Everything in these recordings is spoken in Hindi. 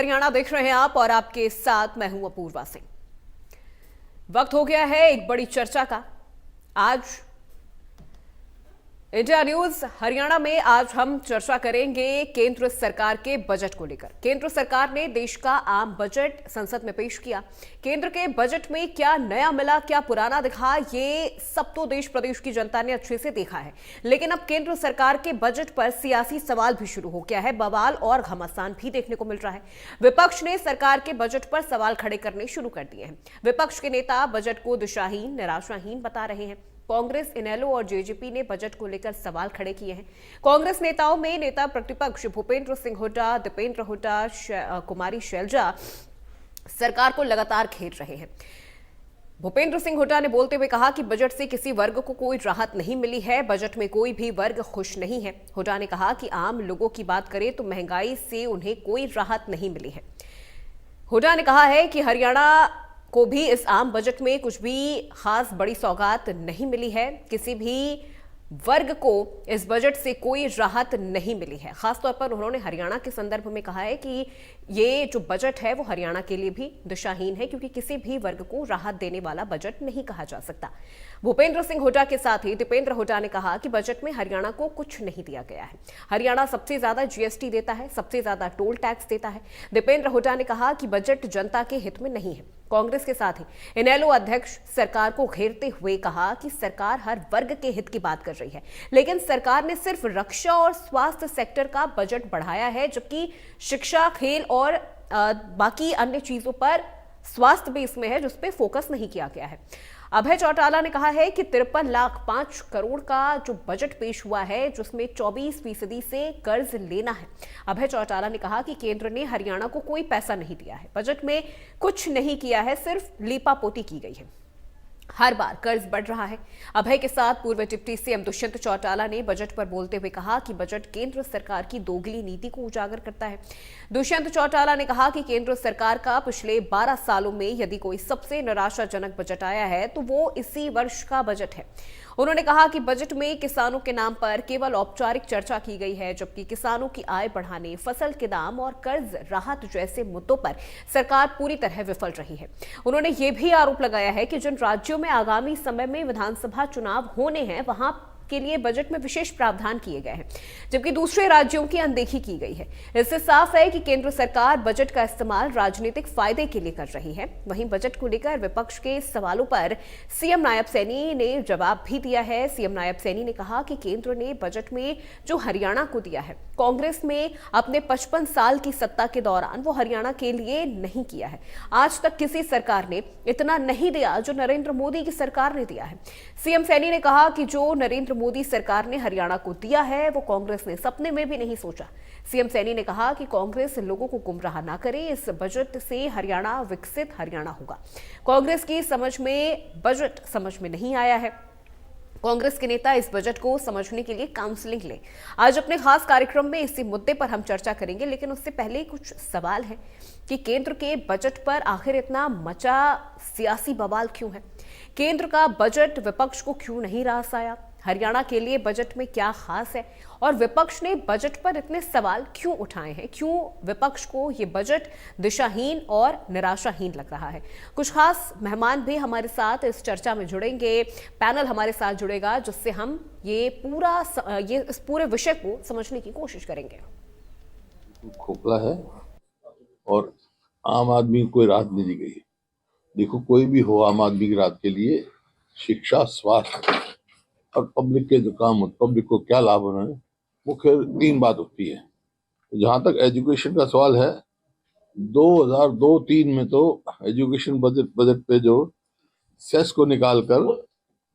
हरियाणा देख रहे हैं आप और आपके साथ मैं हूं अपूर्वा सिंह। वक्त हो गया है एक बड़ी चर्चा का। आज इंडिया न्यूज हरियाणा में आज हम चर्चा करेंगे केंद्र सरकार के बजट को लेकर। केंद्र सरकार ने देश का आम बजट संसद में पेश किया। केंद्र के बजट में क्या नया मिला, क्या पुराना दिखा, ये सब तो देश प्रदेश की जनता ने अच्छे से देखा है। लेकिन अब केंद्र सरकार के बजट पर सियासी सवाल भी शुरू हो गया है। बवाल और घमासान भी देखने को मिल रहा है। विपक्ष ने सरकार के बजट पर सवाल खड़े करने शुरू कर दिए हैं। विपक्ष के नेता बजट को दिशाहीन, निराशाहीन बता रहे हैं। कांग्रेस, इनेलो और जेजेपी ने बजट को लेकर सवाल खड़े किए हैं। कांग्रेस नेताओं में नेता प्रतिपक्ष भूपेंद्र सिंह हुड्डा, दीपेंद्र हुड्डा, कुमारी शैलजा सरकार को लगातार घेर रहे हैं। भूपेंद्र सिंह हुड्डा ने बोलते हुए कहा कि बजट से किसी वर्ग को कोई राहत नहीं मिली है। बजट में कोई भी वर्ग खुश नहीं है। हुड्डा ने कहा कि आम लोगों की बात करें तो महंगाई से उन्हें कोई राहत नहीं मिली है। हुड्डा ने कहा है कि हरियाणा को भी इस आम बजट में कुछ भी खास बड़ी सौगात नहीं मिली है। किसी भी वर्ग को इस बजट से कोई राहत नहीं मिली है। खासतौर पर उन्होंने हरियाणा के संदर्भ में कहा है कि ये जो बजट है वो हरियाणा के लिए भी दिशाहीन है, क्योंकि किसी भी वर्ग को राहत देने वाला बजट नहीं कहा जा सकता। भूपेंद्र सिंह हुड्डा के साथ ही दीपेंद्र हुड्डा ने कहा कि बजट में हरियाणा को कुछ नहीं दिया गया है। हरियाणा सबसे ज्यादा जीएसटी देता है, सबसे ज्यादा टोल टैक्स देता है। दीपेंद्र हुड्डा ने कहा कि बजट जनता के हित में नहीं है। कांग्रेस के साथ ही इनेलो अध्यक्ष सरकार को घेरते हुए कहा कि सरकार हर वर्ग के हित की बात कर रही है, लेकिन सरकार ने सिर्फ रक्षा और स्वास्थ्य सेक्टर का बजट बढ़ाया है, जबकि शिक्षा, खेल और बाकी अन्य चीजों पर स्वास्थ्य भी इसमें है जिस पे फोकस नहीं किया गया है। अभय चौटाला ने कहा है कि 53,05,00,000 का जो बजट पेश हुआ है, जिसमें 24% से कर्ज लेना है। अभय चौटाला ने कहा कि केंद्र ने हरियाणा को कोई पैसा नहीं दिया है, बजट में कुछ नहीं किया है, सिर्फ लीपापोती की गई है। हर बार कर्ज बढ़ रहा है। अभय के साथ पूर्व डिप्टी सीएम दुष्यंत चौटाला ने बजट पर बोलते हुए कहा कि बजट केंद्र सरकार की दोगली नीति को उजागर करता है। दुष्यंत चौटाला ने कहा कि केंद्र सरकार का पिछले 12 सालों में यदि कोई सबसे निराशाजनक बजट आया है तो वो इसी वर्ष का बजट है। उन्होंने कहा कि बजट में किसानों के नाम पर केवल औपचारिक चर्चा की गई है, जबकि किसानों की आय बढ़ाने, फसल के दाम और कर्ज राहत जैसे मुद्दों पर सरकार पूरी तरह विफल रही है। उन्होंने ये भी आरोप लगाया है कि जिन राज्यों में आगामी समय में विधानसभा चुनाव होने हैं वहां के लिए बजट में विशेष प्रावधान किए गए हैं, जबकि दूसरे राज्यों की अनदेखी की गई है। इससे साफ है कि केंद्र सरकार बजट का इस्तेमाल राजनीतिक फायदे के लिए कर रही है। वहीं बजट को लेकर विपक्ष के सवालों पर सीएम नायब सैनी ने जवाब भी दिया है। सीएम नायब सैनी ने कहा कि केंद्र ने बजट में जो हरियाणा को दिया है, कांग्रेस में अपने 55 साल की सत्ता के दौरान वो हरियाणा के लिए नहीं किया है। आज तक किसी सरकार ने इतना नहीं दिया जो नरेंद्र मोदी की सरकार ने दिया है। सीएम सैनी ने कहा कि जो नरेंद्र मोदी सरकार ने हरियाणा को दिया है वो कांग्रेस ने सपने में भी नहीं सोचा। सीएम सैनी ने कहा कि कांग्रेस लोगों को गुमराह ना करे, इस बजट से हरियाणा विकसित हरियाणा होगा। कांग्रेस की समझ में बजट समझ में नहीं आया है। कांग्रेस के नेता इस बजट को समझने के लिए काउंसलिंग लें। आज अपने खास कार्यक्रम में इसी मुद्दे पर हम चर्चा करेंगे, लेकिन उससे पहले कुछ सवाल है कि केंद्र के बजट पर आखिर इतना मचा सियासी बवाल क्यों है? केंद्र का बजट विपक्ष को क्यों नहीं रास आया? हरियाणा के लिए बजट में क्या खास है और विपक्ष ने बजट पर इतने सवाल क्यों उठाए हैं? क्यों विपक्ष को ये बजट दिशाहीन और निराशाहीन लग रहा है? कुछ खास मेहमान भी हमारे साथ इस चर्चा में जुड़ेंगे, पैनल हमारे साथ जुड़ेगा, जिससे हम इस पूरे विषय को समझने की कोशिश करेंगे। खोखला है और आम आदमी को कोई राहत नहीं दी गई। देखो, कोई भी हो, आम आदमी की राहत के लिए शिक्षा, स्वास्थ्य और पब्लिक के जो काम होते, पब्लिक को क्या लाभ हो रहे हैं, मुख्य 3 बात होती है। जहां तक एजुकेशन का सवाल है, 2002-03 में तो एजुकेशन बजट पे जो सेस को निकालकर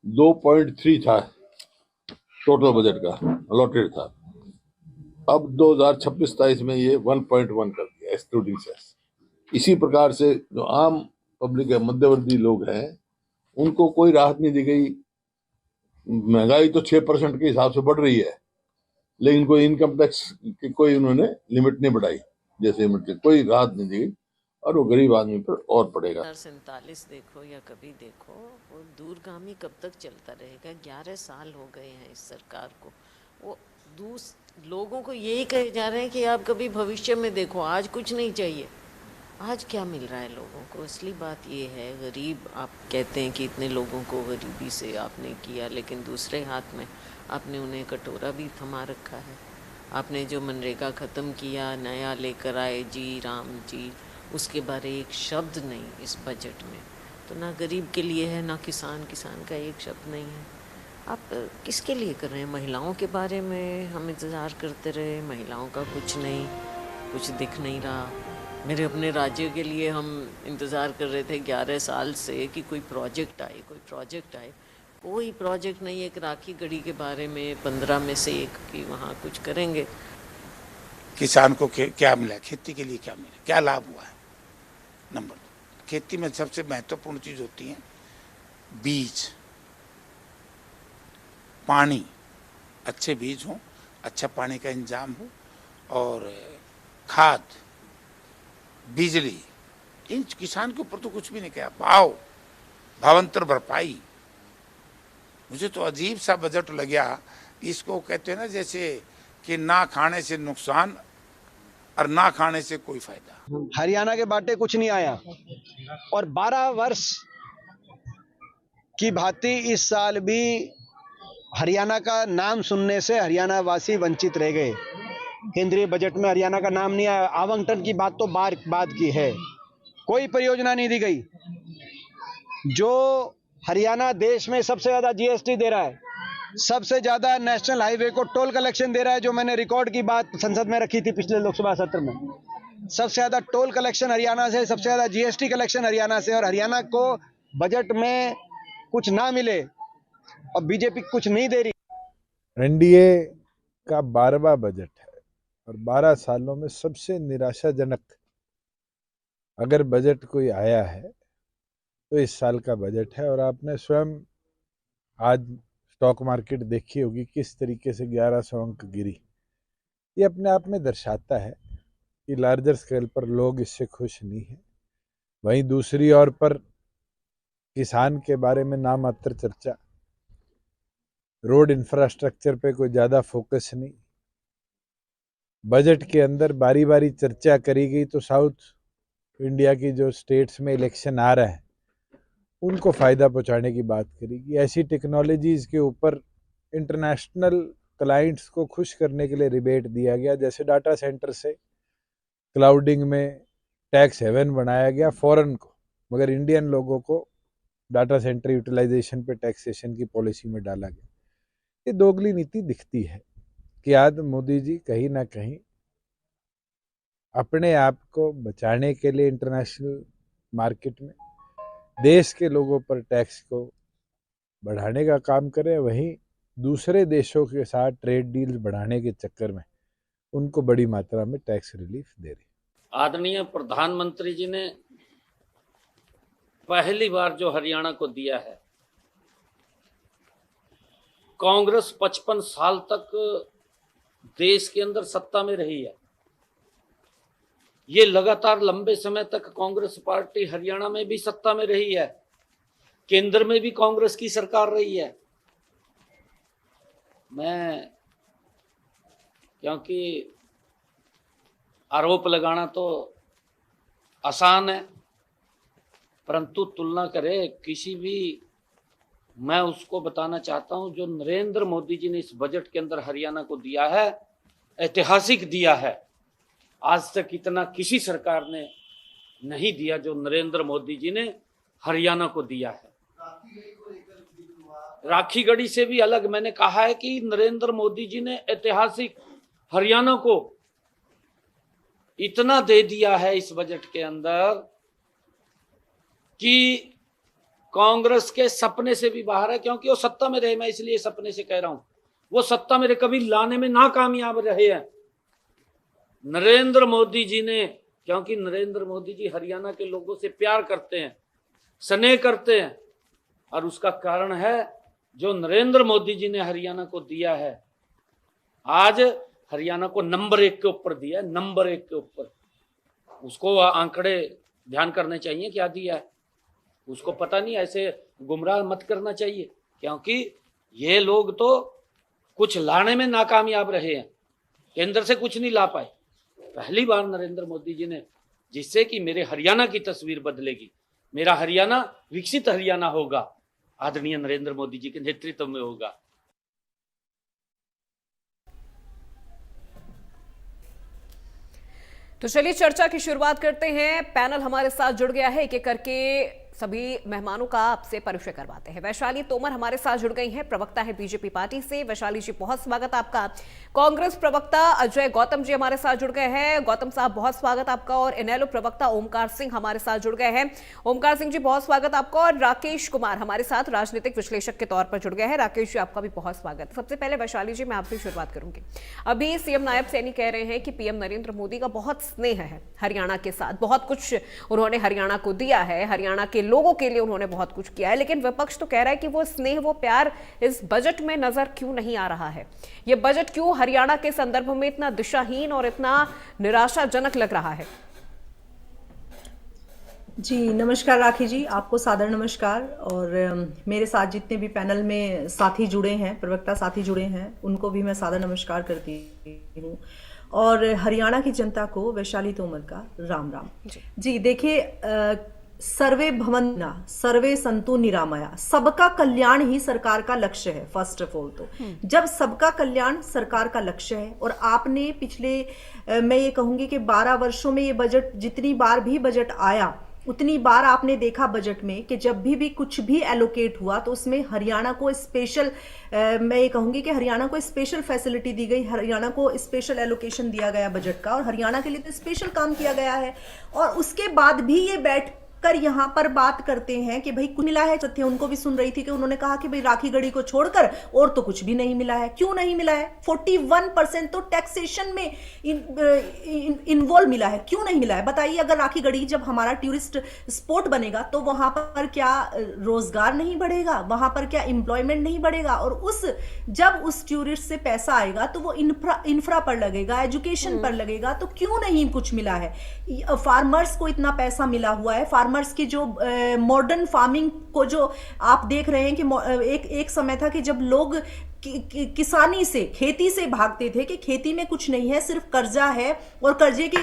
2.3 था टोटल बजट का अलॉटेड था। अब 2026-27 में ये 1.1 कर दिया एक्सक्लूडिंग सेस। इसी प्रकार से जो आम पब्लिक है, मध्यवर्ती लोग हैं, उनको कोई राहत नहीं दी गई। महंगाई तो 6% के हिसाब से बढ़ रही है, लेकिन कोई इनकम टैक्स की कोई उन्होंने लिमिट नहीं बढ़ाई, जैसे कोई राहत नहीं दी, और वो गरीब आदमी पर और पड़ेगा। 47 देखो या कभी देखो, वो दूरगामी कब तक चलता रहेगा? 11 साल हो गए हैं इस सरकार को। वो लोगों को यही कहे जा रहे हैं कि आप कभी भविष्य में देखो, आज कुछ नहीं चाहिए। आज क्या मिल रहा है लोगों को? असली बात ये है, गरीब आप कहते हैं कि इतने लोगों को गरीबी से आपने किया, लेकिन दूसरे हाथ में आपने उन्हें कटोरा भी थमा रखा है। आपने जो मनरेगा ख़त्म किया, नया लेकर आए जी राम जी, उसके बारे एक शब्द नहीं इस बजट में। तो ना गरीब के लिए है, ना किसान का एक शब्द नहीं है। आप किसके लिए कर रहे हैं? महिलाओं के बारे में हम इंतज़ार करते रहे, महिलाओं का कुछ नहीं, कुछ दिख नहीं रहा। मेरे अपने राज्य के लिए हम इंतज़ार कर रहे थे 11 साल से कि कोई प्रोजेक्ट आए, कोई प्रोजेक्ट नहीं। एक राखी गढ़ी के बारे में 15 में से एक कि वहाँ कुछ करेंगे। किसान को क्या मिला, खेती के लिए क्या मिला, क्या लाभ हुआ है? नंबर 2, खेती में सबसे महत्वपूर्ण चीज़ होती है बीज, पानी। अच्छे बीज हो, अच्छा पानी का इंतजाम हो, और खाद, बिजली। इन किसान के ऊपर तो कुछ भी नहीं किया। भावांतर भरपाई। मुझे तो अजीब सा बजट लगा। इसको कहते हैं ना जैसे कि ना खाने से नुकसान और ना खाने से कोई फायदा। हरियाणा के बाटे कुछ नहीं आया, और 12 वर्ष की भांति इस साल भी हरियाणा का नाम सुनने से हरियाणा वासी वंचित रह गए। केंद्रीय बजट में हरियाणा का नाम नहीं आया। आवंटन की बात तो बाद की है, कोई परियोजना नहीं दी गई। जो हरियाणा देश में सबसे ज्यादा जीएसटी दे रहा है, सबसे ज्यादा नेशनल हाईवे को टोल कलेक्शन दे रहा है, जो मैंने रिकॉर्ड की बात संसद में रखी थी पिछले लोकसभा सत्र में। सबसे ज्यादा टोल कलेक्शन हरियाणा से, सबसे ज्यादा जीएसटी कलेक्शन हरियाणा से, और हरियाणा को बजट में कुछ ना मिले और बीजेपी कुछ नहीं दे रही। एनडीए का 12वां बजट है और 12 सालों में सबसे निराशाजनक अगर बजट कोई आया है तो इस साल का बजट है। और आपने स्वयं आज स्टॉक मार्केट देखी होगी किस तरीके से 1100 अंक गिरी। ये अपने आप में दर्शाता है कि लार्जर स्केल पर लोग इससे खुश नहीं हैं। वहीं दूसरी ओर पर किसान के बारे में नामात्र चर्चा, रोड इंफ्रास्ट्रक्चर पे कोई ज़्यादा फोकस नहीं। बजट के अंदर बारी बारी चर्चा करी गई तो साउथ इंडिया की जो स्टेट्स में इलेक्शन आ रहा है उनको फ़ायदा पहुंचाने की बात करेगी। ऐसी टेक्नोलॉजीज़ के ऊपर इंटरनेशनल क्लाइंट्स को खुश करने के लिए रिबेट दिया गया, जैसे डाटा सेंटर से क्लाउडिंग में टैक्स हेवन बनाया गया फॉरेन को, मगर इंडियन लोगों को डाटा सेंटर यूटिलाइजेशन पे टैक्सेशन की पॉलिसी में डाला गया। ये दोगली नीति दिखती है कि आज मोदी जी कहीं ना कहीं अपने आप को बचाने के लिए इंटरनेशनल मार्केट में देश के लोगों पर टैक्स को बढ़ाने का काम करें, वहीं दूसरे देशों के साथ ट्रेड डील्स बढ़ाने के चक्कर में उनको बड़ी मात्रा में टैक्स रिलीफ दे रही। आदरणीय प्रधानमंत्री जी ने पहली बार जो हरियाणा को दिया है, कांग्रेस 55 साल तक देश के अंदर सत्ता में रही है। ये लगातार लंबे समय तक कांग्रेस पार्टी हरियाणा में भी सत्ता में रही है, केंद्र में भी कांग्रेस की सरकार रही है। मैं क्योंकि आरोप लगाना तो आसान है, परंतु तुलना करें किसी भी, मैं उसको बताना चाहता हूं जो नरेंद्र मोदी जी ने इस बजट के अंदर हरियाणा को दिया है, ऐतिहासिक दिया है। आज तक इतना किसी सरकार ने नहीं दिया जो नरेंद्र मोदी जी ने हरियाणा को दिया है। राखी गढ़ी से भी अलग मैंने कहा है कि नरेंद्र मोदी जी ने ऐतिहासिक हरियाणा को इतना दे दिया है इस बजट के अंदर कि कांग्रेस के सपने से भी बाहर है, क्योंकि वो सत्ता में रहे। मैं इसलिए सपने से कह रहा हूं, वो सत्ता में कभी लाने में नाकामयाब रहे हैं नरेंद्र मोदी जी ने, क्योंकि नरेंद्र मोदी जी हरियाणा के लोगों से प्यार करते हैं, स्नेह करते हैं, और उसका कारण है जो नरेंद्र मोदी जी ने हरियाणा को दिया है। आज हरियाणा को नंबर 1 के ऊपर दिया है, नंबर 1 के ऊपर। उसको आंकड़े ध्यान करने चाहिए क्या दिया है, उसको पता नहीं, ऐसे गुमराह मत करना चाहिए, क्योंकि ये लोग तो कुछ लाने में नाकामयाब रहे हैं, केंद्र से कुछ नहीं ला पाए। पहली बार नरेंद्र मोदी जी ने, जिससे कि मेरे हरियाणा की तस्वीर बदलेगी, मेरा हरियाणा विकसित हरियाणा होगा, आदरणीय नरेंद्र मोदी जी के नेतृत्व में होगा। तो चलिए चर्चा की शुरुआत करते हैं। पैनल हमारे साथ जुड़ गया है, एक एक करके सभी मेहमानों का आपसे परिचय करवाते हैं। वैशाली तोमर हमारे साथ जुड़ गई हैं, प्रवक्ता है बीजेपी पार्टी से। वैशाली जी बहुत स्वागत आपका। कांग्रेस प्रवक्ता अजय गौतम जी हमारे साथ जुड़ गए हैं। गौतम साहब बहुत स्वागत आपका। और इनेलो प्रवक्ता ओमकार सिंह हमारे साथ जुड़ गए हैं। ओमकार सिंह जी बहुत स्वागत आपका। और राकेश कुमार हमारे साथ राजनीतिक विश्लेषक के तौर पर जुड़ गए हैं। राकेश जी आपका भी बहुत स्वागत। सबसे पहले वैशाली जी मैं आपसे शुरुआत करूंगी। अभी सीएम नायब सैनी कह रहे हैं कि पीएम नरेंद्र मोदी का बहुत स्नेह है हरियाणा के साथ, बहुत कुछ उन्होंने हरियाणा को दिया है, हरियाणा के लोगों के लिए उन्होंने बहुत कुछ किया है। लेकिन विपक्ष तो कह रहा है कि वो स्नेह, वो प्यार इस बजट में नजर क्यों नहीं आ रहा है? ये बजट क्यों हरियाणा के संदर्भ में इतना दिशाहीन और इतना निराशाजनक लग रहा है? जी नमस्कार राखी जी, आपको सादर नमस्कार। और मेरे साथ जितने भी पैनल में साथी जुड़े हैं, प्रवक्ता साथी जुड़े हैं, उनको भी मैं सादर नमस्कार करती हूँ। और हरियाणा की जनता को वैशाली तोमर का राम राम। जी देखिए, सर्वे भवन्ना सर्वे संतु निरामया, सबका कल्याण ही सरकार का लक्ष्य है। फर्स्ट ऑफ ऑल तो जब सबका कल्याण सरकार का लक्ष्य है, और आपने पिछले मैं ये कहूंगी कि 12 वर्षों में ये बजट, जितनी बार भी बजट आया उतनी बार आपने देखा बजट में कि जब भी कुछ भी एलोकेट हुआ तो उसमें हरियाणा को स्पेशल, मैं ये कहूंगी कि हरियाणा को स्पेशल फैसिलिटी दी गई, हरियाणा को स्पेशल एलोकेशन दिया गया बजट का, और हरियाणा के लिए तो स्पेशल काम किया गया है। और उसके बाद भी ये बैठ कर यहाँ पर बात करते हैं कि भाई कुछ मिला है। सत्य उनको भी सुन रही थी कि उन्होंने कहा कि भाई राखी गढ़ी को छोड़कर और तो कुछ भी नहीं मिला है। क्यों नहीं मिला है? 41% तो टैक्सेशन में इन्वॉल्व मिला है। क्यों नहीं मिला है बताइए? अगर राखी गढ़ी जब हमारा टूरिस्ट स्पॉट बनेगा तो वहां पर क्या रोजगार नहीं बढ़ेगा? वहां पर क्या एम्प्लॉयमेंट नहीं बढ़ेगा? और जब उस टूरिस्ट से पैसा आएगा तो वो इंफ्रा पर लगेगा, एजुकेशन पर लगेगा। तो क्यों नहीं कुछ मिला है? फार्मर्स को इतना पैसा मिला हुआ है। फार्मर्स की जो मॉडर्न फार्मिंग को जो आप देख रहे हैं कि एक समय था कि जब लोग किसानी से, खेती से भागते थे कि खेती में कुछ नहीं है, सिर्फ कर्जा है, और कर्जे की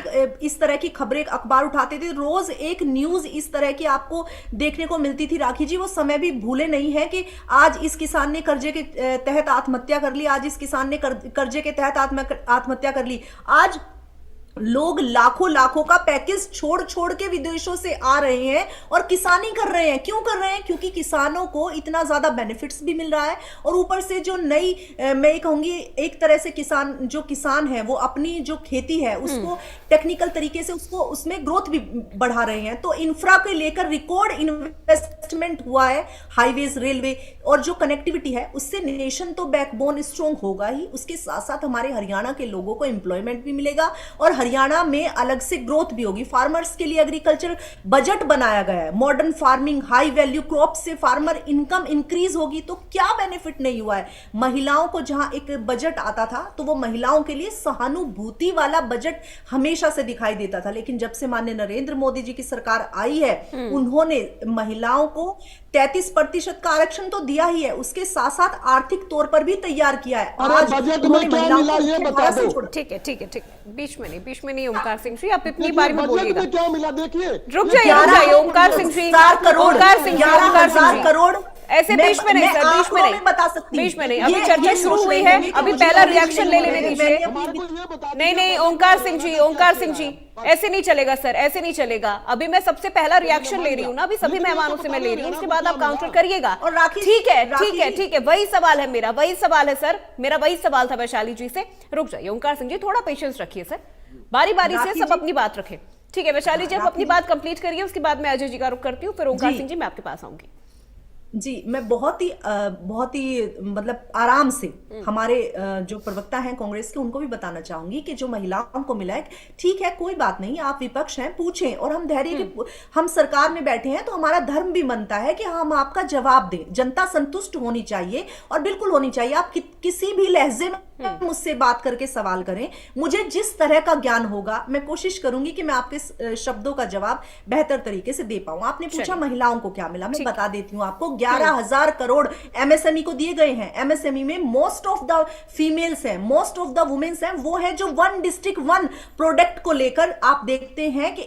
इस तरह की खबरें अखबार उठाते थे। रोज एक न्यूज इस तरह की आपको देखने को मिलती थी। राखी जी वो समय भी भूले नहीं है कि आज इस किसान ने कर्जे के तहत आत्महत्या कर ली, आज इस किसान ने कर्जे के तहत आत्महत्या कर ली। आज लोग लाखों का पैकेज छोड़ के विदेशों से आ रहे हैं और किसानी कर रहे हैं। क्यों कर रहे हैं? क्योंकि किसानों को इतना ज्यादा बेनिफिट्स भी मिल रहा है, और ऊपर से जो नई, मैं कहूंगी एक तरह से किसान है वो अपनी जो खेती है उसको टेक्निकल तरीके से उसमें ग्रोथ भी बढ़ा रहे हैं। तो इंफ्रा को लेकर रिकॉर्ड इन्वेस्टमेंट हुआ है, हाईवेज, रेलवे, और जो कनेक्टिविटी है उससे नेशन तो बैकबोन स्ट्रॉन्ग होगा ही। उसके साथ साथ हमारे हरियाणा के लोगों को एम्प्लॉयमेंट भी मिलेगा, और हरियाणा में अलग से ग्रोथ भी होगी। फार्मर्स के लिए एग्रीकल्चर बजट बनाया गया है, modern farming, high value crop से फार्मर इनकम इंक्रीज होगी। तो क्या बेनिफिट नहीं हुआ है? महिलाओं को जहां एक बजट आता था तो वो महिलाओं के लिए सहानुभूति वाला बजट हमेशा से दिखाई देता था, लेकिन जब से माननीय नरेंद्र मोदी जी की सरकार आई है उन्होंने महिलाओं को 33% का आरक्षण तो दिया ही है, उसके साथ साथ आर्थिक तौर पर भी तैयार किया है। आज बजट में क्या मिला ये बता दो। ठीक है, बीच में नहीं ओमकार सिंह जी, आप इतनी बारी में बोलिएगा। बजट में क्या मिला देखिए। रुक जाइए ओमकार सिंह जी, 11,000 करोड़ ऐसे बीच में नहीं सर, बीच में नहीं। अभी चर्चा शुरू हुई है, अभी पहला रिएक्शन ले लेने दीजिए। नहीं ओमकार सिंह जी ऐसे नहीं चलेगा सर, ऐसे नहीं चलेगा। अभी मैं सबसे पहला रिएक्शन ले रही हूँ ना, अभी सभी मेहमानों से मैं ले रही हूँ, उसके बाद आप काउंटर करिएगा। ठीक है, वही सवाल है मेरा, वही सवाल है सर, मेरा वही सवाल था वैशाली जी से। रुक जाइए ओमकार सिंह जी, थोड़ा पेशेंस रखिए सर, बारी बारी से सब अपनी बात रखें। ठीक है वैशाली जी, आप अपनी बात कंप्लीट करिए, उसके बाद मैं अजय जी का रुख करती हूँ, फिर ओमकार सिंह जी मैं आपके पास आऊंगी। जी मैं बहुत ही मतलब आराम से हमारे जो प्रवक्ता हैं कांग्रेस के उनको भी बताना चाहूंगी कि जो महिलाओं को मिला है, ठीक है कोई बात नहीं, आप विपक्ष हैं, पूछें, और हम धैर्य के, हम सरकार में बैठे हैं तो हमारा धर्म भी बनता है कि हम आपका जवाब दें। जनता संतुष्ट होनी चाहिए, और बिल्कुल होनी चाहिए। आप किसी भी लहजे में मुझसे बात करके सवाल करें, मुझे जिस तरह का ज्ञान होगा मैं कोशिश करूंगी कि मैं आपके शब्दों का जवाब बेहतर तरीके से दे पाऊं। आपने पूछा महिलाओं को क्या मिला, मैं बता देती हूं आपको। 11,000 करोड़ एमएसएमई को दिए गए हैं। एमएसएमई में मोस्ट ऑफ द फीमेल्स हैं, मोस्ट ऑफ द वुमेन्स हैं, वो है जो वन डिस्ट्रिक्ट वन प्रोडक्ट को लेकर आप देखते हैं कि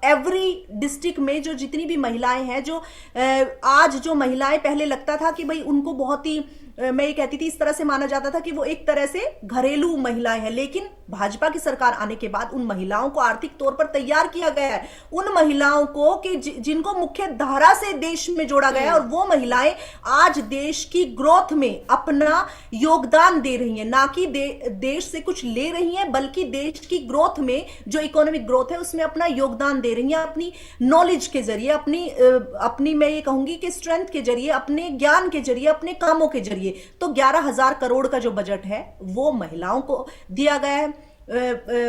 एवरी डिस्ट्रिक्ट में जो जितनी भी महिलाएं हैं, जो आज जो महिलाएं पहले लगता था कि भाई उनको बहुत ही, मैं ये कहती थी, इस तरह से माना जाता था कि वो एक तरह से घरेलू महिलाएं हैं, लेकिन भाजपा की सरकार आने के बाद उन महिलाओं को आर्थिक तौर पर तैयार किया गया है। उन महिलाओं को कि जिनको मुख्य धारा से देश में जोड़ा गया है, और वो महिलाएं आज देश की ग्रोथ में अपना योगदान दे रही हैं। ना कि देश से कुछ ले रही हैं, बल्कि देश की ग्रोथ में, जो इकोनॉमिक ग्रोथ है, उसमें अपना योगदान दे रही हैं, अपनी नॉलेज के जरिए, अपनी मैं ये कहूंगी कि स्ट्रेंथ के जरिए, अपने ज्ञान के जरिए, अपने कामों के जरिए। तो 11,000 करोड़ का जो बजट है वो महिलाओं को दिया गया है।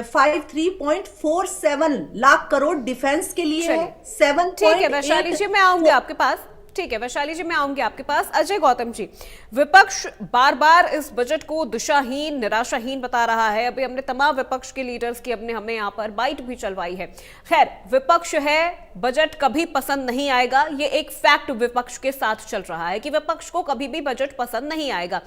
53.47 लाख करोड़ डिफेंस के लिए है। 7 ठीक है वैशाली जी, मैं आऊंगी आपके पास। ठीक है वैशाली जी, मैं आऊंगी आपके पास। अजय गौतम जी, विपक्ष बार बार इस बजट को दिशाहीन, निराशाहीन बता रहा है। अभी हमने तमाम विपक्ष के लीडर्स की हमें यहाँ पर बाइट भी चलवाई है। खैर, विपक्ष है, बजट कभी पसंद नहीं आएगा, ये एक फैक्ट विपक्ष के साथ चल रहा है कि विपक्ष को कभी भी बजट पसंद नहीं आएगा।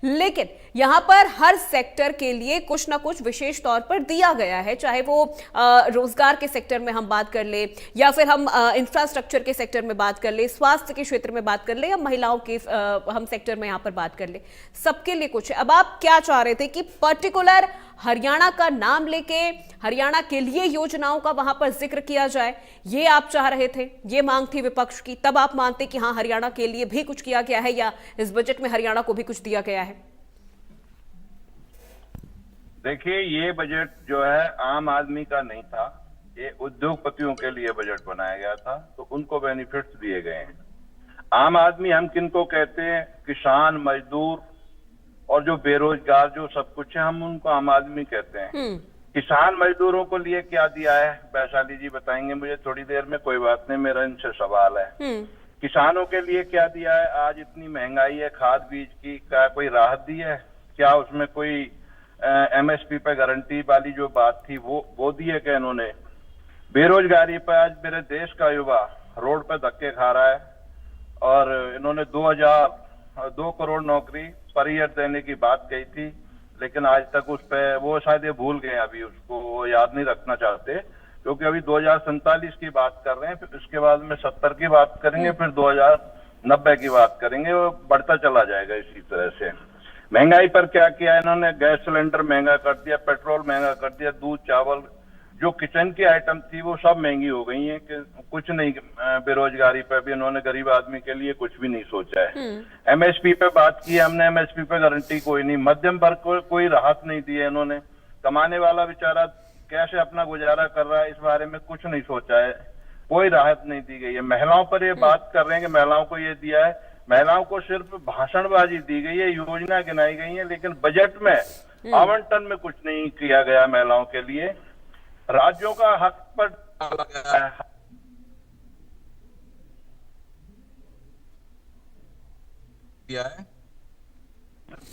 लेकिन यहाँ पर हर सेक्टर के लिए कुछ ना कुछ विशेष तौर पर दिया गया है, चाहे वो रोजगार के सेक्टर में हम बात कर ले, या फिर हम इंफ्रास्ट्रक्चर के सेक्टर में बात कर ले, स्वास्थ्य के क्षेत्र में बात कर ले, या महिलाओं के हम सेक्टर में यहां पर बात कर ले, सबके लिए कुछ है। अब आप क्या चाह रहे थे कि पर्टिकुलर हरियाणा का नाम लेके हरियाणा के लिए योजनाओं का वहां पर जिक्र किया जाए, ये आप चाह रहे थे, ये मांग थी विपक्ष की, तब आप मानते कि हाँ हरियाणा के लिए भी कुछ किया गया है, या इस बजट में हरियाणा को भी कुछ दिया गया है? देखिए, ये बजट जो है आम आदमी का नहीं था, ये उद्योगपतियों के लिए बजट बनाया गया था, तो उनको बेनिफिट्स दिए गए हैं। आम आदमी हम किनको कहते हैं? किसान, मजदूर और जो बेरोजगार, जो सब कुछ है, हम उनको आम आदमी कहते हैं। किसान मजदूरों को लिए क्या दिया है वैशाली जी बताएंगे मुझे थोड़ी देर में, कोई बात नहीं, मेरा इनसे सवाल है। किसानों के लिए क्या दिया है? आज इतनी महंगाई है, खाद बीज की, क्या कोई राहत दी है? क्या उसमें कोई एमएसपी पे गारंटी वाली जो बात थी वो दी है क्या इन्होंने? बेरोजगारी पर आज मेरे देश का युवा रोड पे धक्के खा रहा है, और इन्होंने 2 करोड़ नौकरी पर ईयर देने की बात कही थी, लेकिन आज तक उस पे वो शायद ये भूल गए, अभी उसको वो याद नहीं रखना चाहते, क्योंकि अभी 2047 की बात कर रहे हैं, फिर उसके बाद में 70 की बात करेंगे, फिर 2090 की बात करेंगे, वो बढ़ता चला जाएगा इसी तरह से। महंगाई पर क्या किया इन्होंने? गैस सिलेंडर महंगा कर दिया, पेट्रोल महंगा कर दिया, दूध, चावल, जो किचन की आइटम थी वो सब महंगी हो गई हैं। कि कुछ नहीं, बेरोजगारी पे भी इन्होंने गरीब आदमी के लिए कुछ भी नहीं सोचा है। एमएसपी पे बात की हमने, एमएसपी पे गारंटी कोई नहीं, मध्यम वर्ग को कोई राहत नहीं दी है इन्होंने। कमाने वाला बेचारा कैसे अपना गुजारा कर रहा है, इस बारे में कुछ नहीं सोचा है, कोई राहत नहीं दी गई है। महिलाओं पर ये बात कर रहे हैं कि महिलाओं को ये दिया है, महिलाओं को सिर्फ भाषणबाजी दी गई है, योजना गिनाई गई है, लेकिन बजट में आवंटन में कुछ नहीं किया गया महिलाओं के लिए। राज्यों का हक पर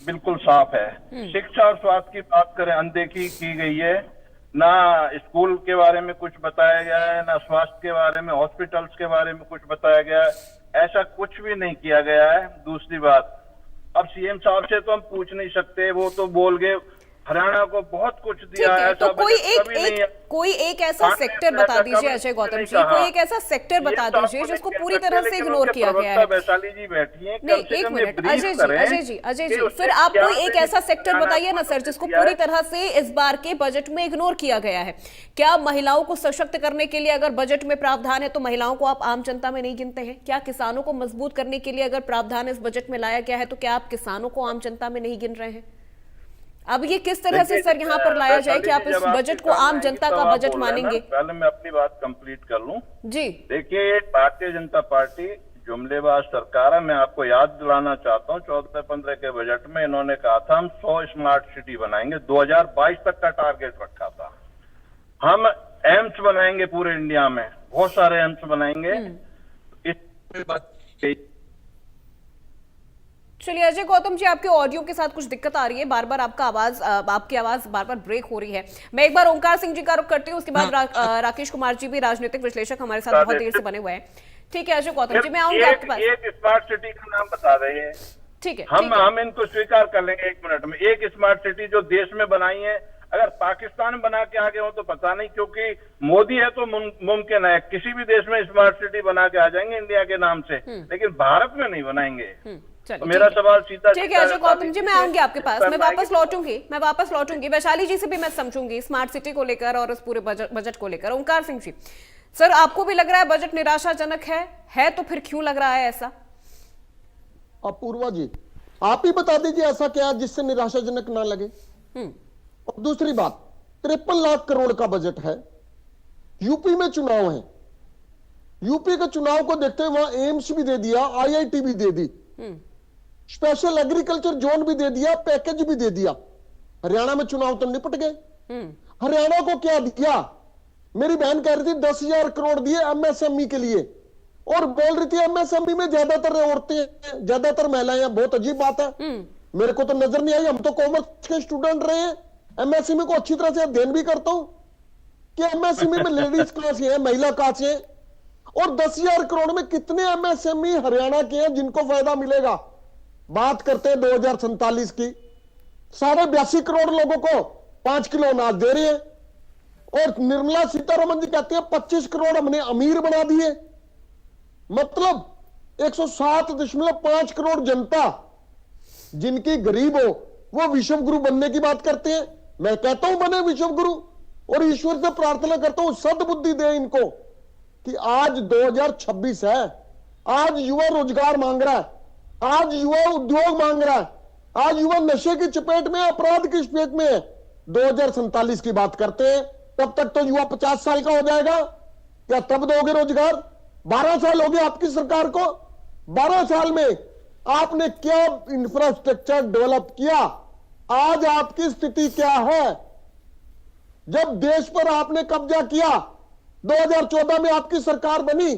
बिल्कुल साफ है। शिक्षा और स्वास्थ्य की बात करें, अनदेखी की गई है, ना स्कूल के बारे में कुछ बताया गया है, ना स्वास्थ्य के बारे में, हॉस्पिटल्स के बारे में कुछ बताया गया है, ऐसा कुछ भी नहीं किया गया है। दूसरी बात, अब सीएम साहब से तो हम पूछ नहीं सकते, वो तो बोल गए हरियाणा को बहुत कुछ दिया है। तो कोई एक ऐसा सेक्टर बता दीजिए अजय गौतम जी, कोई एक ऐसा सेक्टर बता दीजिए जिसको पूरी तरह से इग्नोर किया गया है। वैशाली जी बैठी हैं, नहीं एक मिनट अजय जी, फिर आप कोई एक ऐसा सेक्टर बताइए ना सर, जिसको पूरी तरह से इस बार के बजट में इग्नोर किया गया है। क्या महिलाओं को सशक्त करने के लिए अगर बजट में प्रावधान है तो महिलाओं को आप आम जनता में नहीं गिनते हैं? क्या किसानों को मजबूत करने के लिए अगर प्रावधान इस बजट में लाया गया है तो क्या आप किसानों को आम जनता में नहीं गिन रहे हैं? अब ये किस तरह से सर यहाँ पर लाया जाए कि आप इस बजट को आम जनता का बजट मानेंगे? पहले मैं अपनी बात कंप्लीट कर लूं जी। देखिए, भारतीय जनता पार्टी जुमलेबाज सरकार है। मैं आपको याद दिलाना चाहता हूं, 14-15 के बजट में इन्होंने कहा था हम 100 स्मार्ट सिटी बनाएंगे, 2022 तक का टारगेट रखा था। हम एम्स बनाएंगे पूरे इंडिया में, बहुत सारे एम्स बनाएंगे। इस बात चलिए अजय गौतम जी, आपके ऑडियो के साथ कुछ दिक्कत आ रही है, बार बार आपकी आवाज बार बार ब्रेक हो रही है। मैं एक बार ओंकार सिंह जी का रुख करती हूँ, उसके बाद राकेश कुमार जी भी राजनीतिक विश्लेषक हमारे साथ बहुत देर से बने हुए हैं। ठीक है अजय गौतम जी, मैं आऊंगी आपके पास। एक स्मार्ट सिटी का नाम बता रहे हैं, ठीक है, हम इनको स्वीकार कर लेंगे 1 मिनट में। एक स्मार्ट सिटी जो देश में बनाई है, अगर पाकिस्तान बना के आगे हो तो पता नहीं, क्योंकि मोदी है तो मुमकिन है किसी भी देश में स्मार्ट सिटी बना के आ जाएंगे इंडिया के नाम से, लेकिन भारत में नहीं बनाएंगे। तो मेरा सवाल सीधा, ठीक है अजय गौतम जी, मैं आऊंगी आपके पास, मैं वापस लौटूंगी वैशाली जी से भी मैं समझूंगी स्मार्ट सिटी को लेकर और उस पूरे बजट को लेकर। ओंकार सिंह जी, सर आपको भी लग रहा है बजट निराशाजनक है तो फिर क्यों लग रहा है ऐसा? अपूर्वा जी, आप ही बता दीजिए ऐसा क्या है जिससे निराशाजनक ना लगे। और दूसरी बात, 53 लाख करोड़ का बजट है, यूपी में चुनाव है, यूपी के चुनाव को देखते हुए वहां एम्स भी दे दिया, आईआईटी भी दे दी, स्पेशल एग्रीकल्चर जोन भी दे दिया, पैकेज भी दे दिया। हरियाणा में चुनाव तो निपट गए। हरियाणा को क्या दिया? मेरी बहन कह रही थी 10,000 करोड़ दिए एमएसएमई के लिए, और बोल रही थी एमएसएमई में ज्यादातर औरतें, ज्यादातर महिलाएं। बहुत अजीब बात है, मेरे को तो नजर नहीं आई। हम तो कॉमर्स के स्टूडेंट रहे हैं, एमएसएमई को अच्छी तरह से अध्ययन भी करता हूं कि एमएसएमई में लेडीज कहां से है, महिला कहां से है, और 10,000 करोड़ में कितने एमएसएमई हरियाणा के हैं जिनको फायदा मिलेगा। बात करते हैं 2047 की, 82.5 करोड़ लोगों को 5 किलो अनाज दे रहे हैं, और निर्मला सीतारमन जी कहते हैं 25 करोड़ हमने अमीर बना दिए। मतलब 107.5 करोड़ जनता जिनकी गरीब हो वो विश्व गुरु बनने की बात करते हैं। मैं कहता हूं बने विश्व गुरु, और ईश्वर से प्रार्थना करता हूं सद्बुद्धि दे इनको कि आज 2026 है, आज युवा रोजगार मांग रहा है, आज युवा उद्योग मांग रहा है, आज युवा नशे की चपेट में, अपराध की चपेट में है। 2047 की बात करते हैं, तब तक तो युवा 50 साल का हो जाएगा, क्या तब दोगे रोजगार? 12 साल हो गए आपकी सरकार को, 12 साल में आपने क्या इंफ्रास्ट्रक्चर डेवलप किया? आज आपकी स्थिति क्या है? जब देश पर आपने कब्जा किया, 2014 में आपकी सरकार बनी,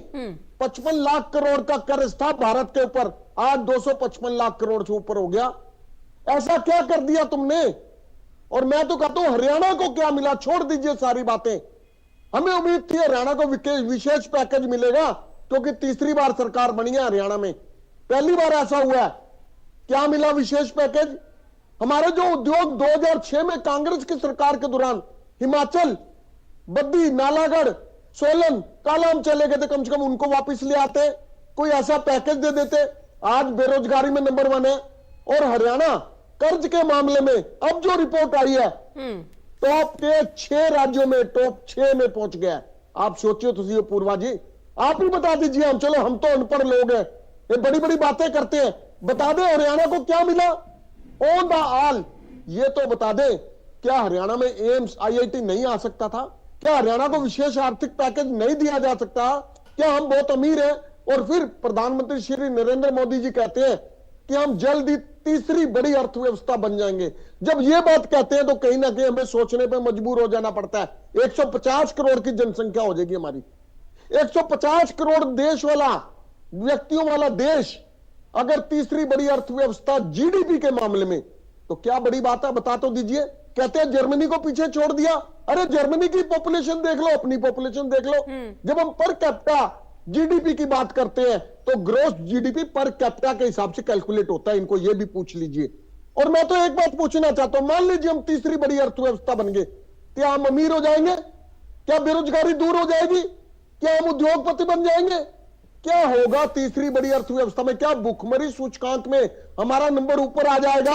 55 लाख करोड़ का कर्ज था भारत के ऊपर, आज 255 लाख करोड़ से ऊपर हो गया। ऐसा क्या कर दिया तुमने? और मैं तो कहता हूं हरियाणा को क्या मिला? छोड़ दीजिए सारी बातें। हमें उम्मीद थी हरियाणा को विशेष पैकेज मिलेगा, क्योंकि तीसरी बार सरकार बनी है हरियाणा में, पहली बार ऐसा हुआ है। क्या मिला विशेष पैकेज? हमारे जो उद्योग 2006 में कांग्रेस की सरकार के दौरान हिमाचल, बद्दी, नालागढ़, सोलन, कालाम चले गए थे, कम से कम उनको वापस ले आते, कोई ऐसा पैकेज दे देते। आज बेरोजगारी में नंबर 1 है, और हरियाणा कर्ज के मामले में अब जो रिपोर्ट आई है टॉप के 6 राज्यों में, टॉप 6 में पहुंच गया। आप सोचिए तो पूर्वा जी, आप ही बता दीजिए। हम चलो, हम तो अनपढ़ लोग हैं, ये बड़ी बड़ी बातें करते हैं, बता दें हरियाणा को क्या मिला ऑन द ऑल, ये तो बता दें। क्या हरियाणा में एम्स, आईआईटी नहीं आ सकता था? क्या हरियाणा को विशेष आर्थिक पैकेज नहीं दिया जा सकता? क्या हम बहुत अमीर हैं? और फिर प्रधानमंत्री श्री नरेंद्र मोदी जी कहते हैं कि हम जल्द ही तीसरी बड़ी अर्थव्यवस्था बन जाएंगे। जब ये बात कहते हैं तो कहीं ना कहीं हमें सोचने पे मजबूर हो जाना पड़ता है। 150 करोड़ की जनसंख्या हो जाएगी हमारी, 150 करोड़ देश वाला, व्यक्तियों वाला देश, अगर तीसरी बड़ी अर्थव्यवस्था जीडीपी के मामले में, तो क्या बड़ी बात है? बता तो दीजिए। कहते हैं जर्मनी को पीछे छोड़ दिया। अरे जर्मनी की पॉपुलेशन देख लो, अपनी पॉपुलेशन देख लो। जब हम पर कैपिटा जीडीपी की बात करते हैं तो ग्रोस जीडीपी पर कैपिटा के हिसाब से कैलकुलेट होता है, इनको ये भी पूछ लीजिए। और मैं तो एक बात पूछना चाहता हूं, मान लीजिए हम तीसरी बड़ी अर्थव्यवस्था बन गए, क्या हम अमीर हो जाएंगे? क्या बेरोजगारी दूर हो जाएगी? क्या हम उद्योगपति बन जाएंगे? क्या होगा तीसरी बड़ी अर्थव्यवस्था में? क्या भुखमरी सूचकांक में हमारा नंबर ऊपर आ जाएगा?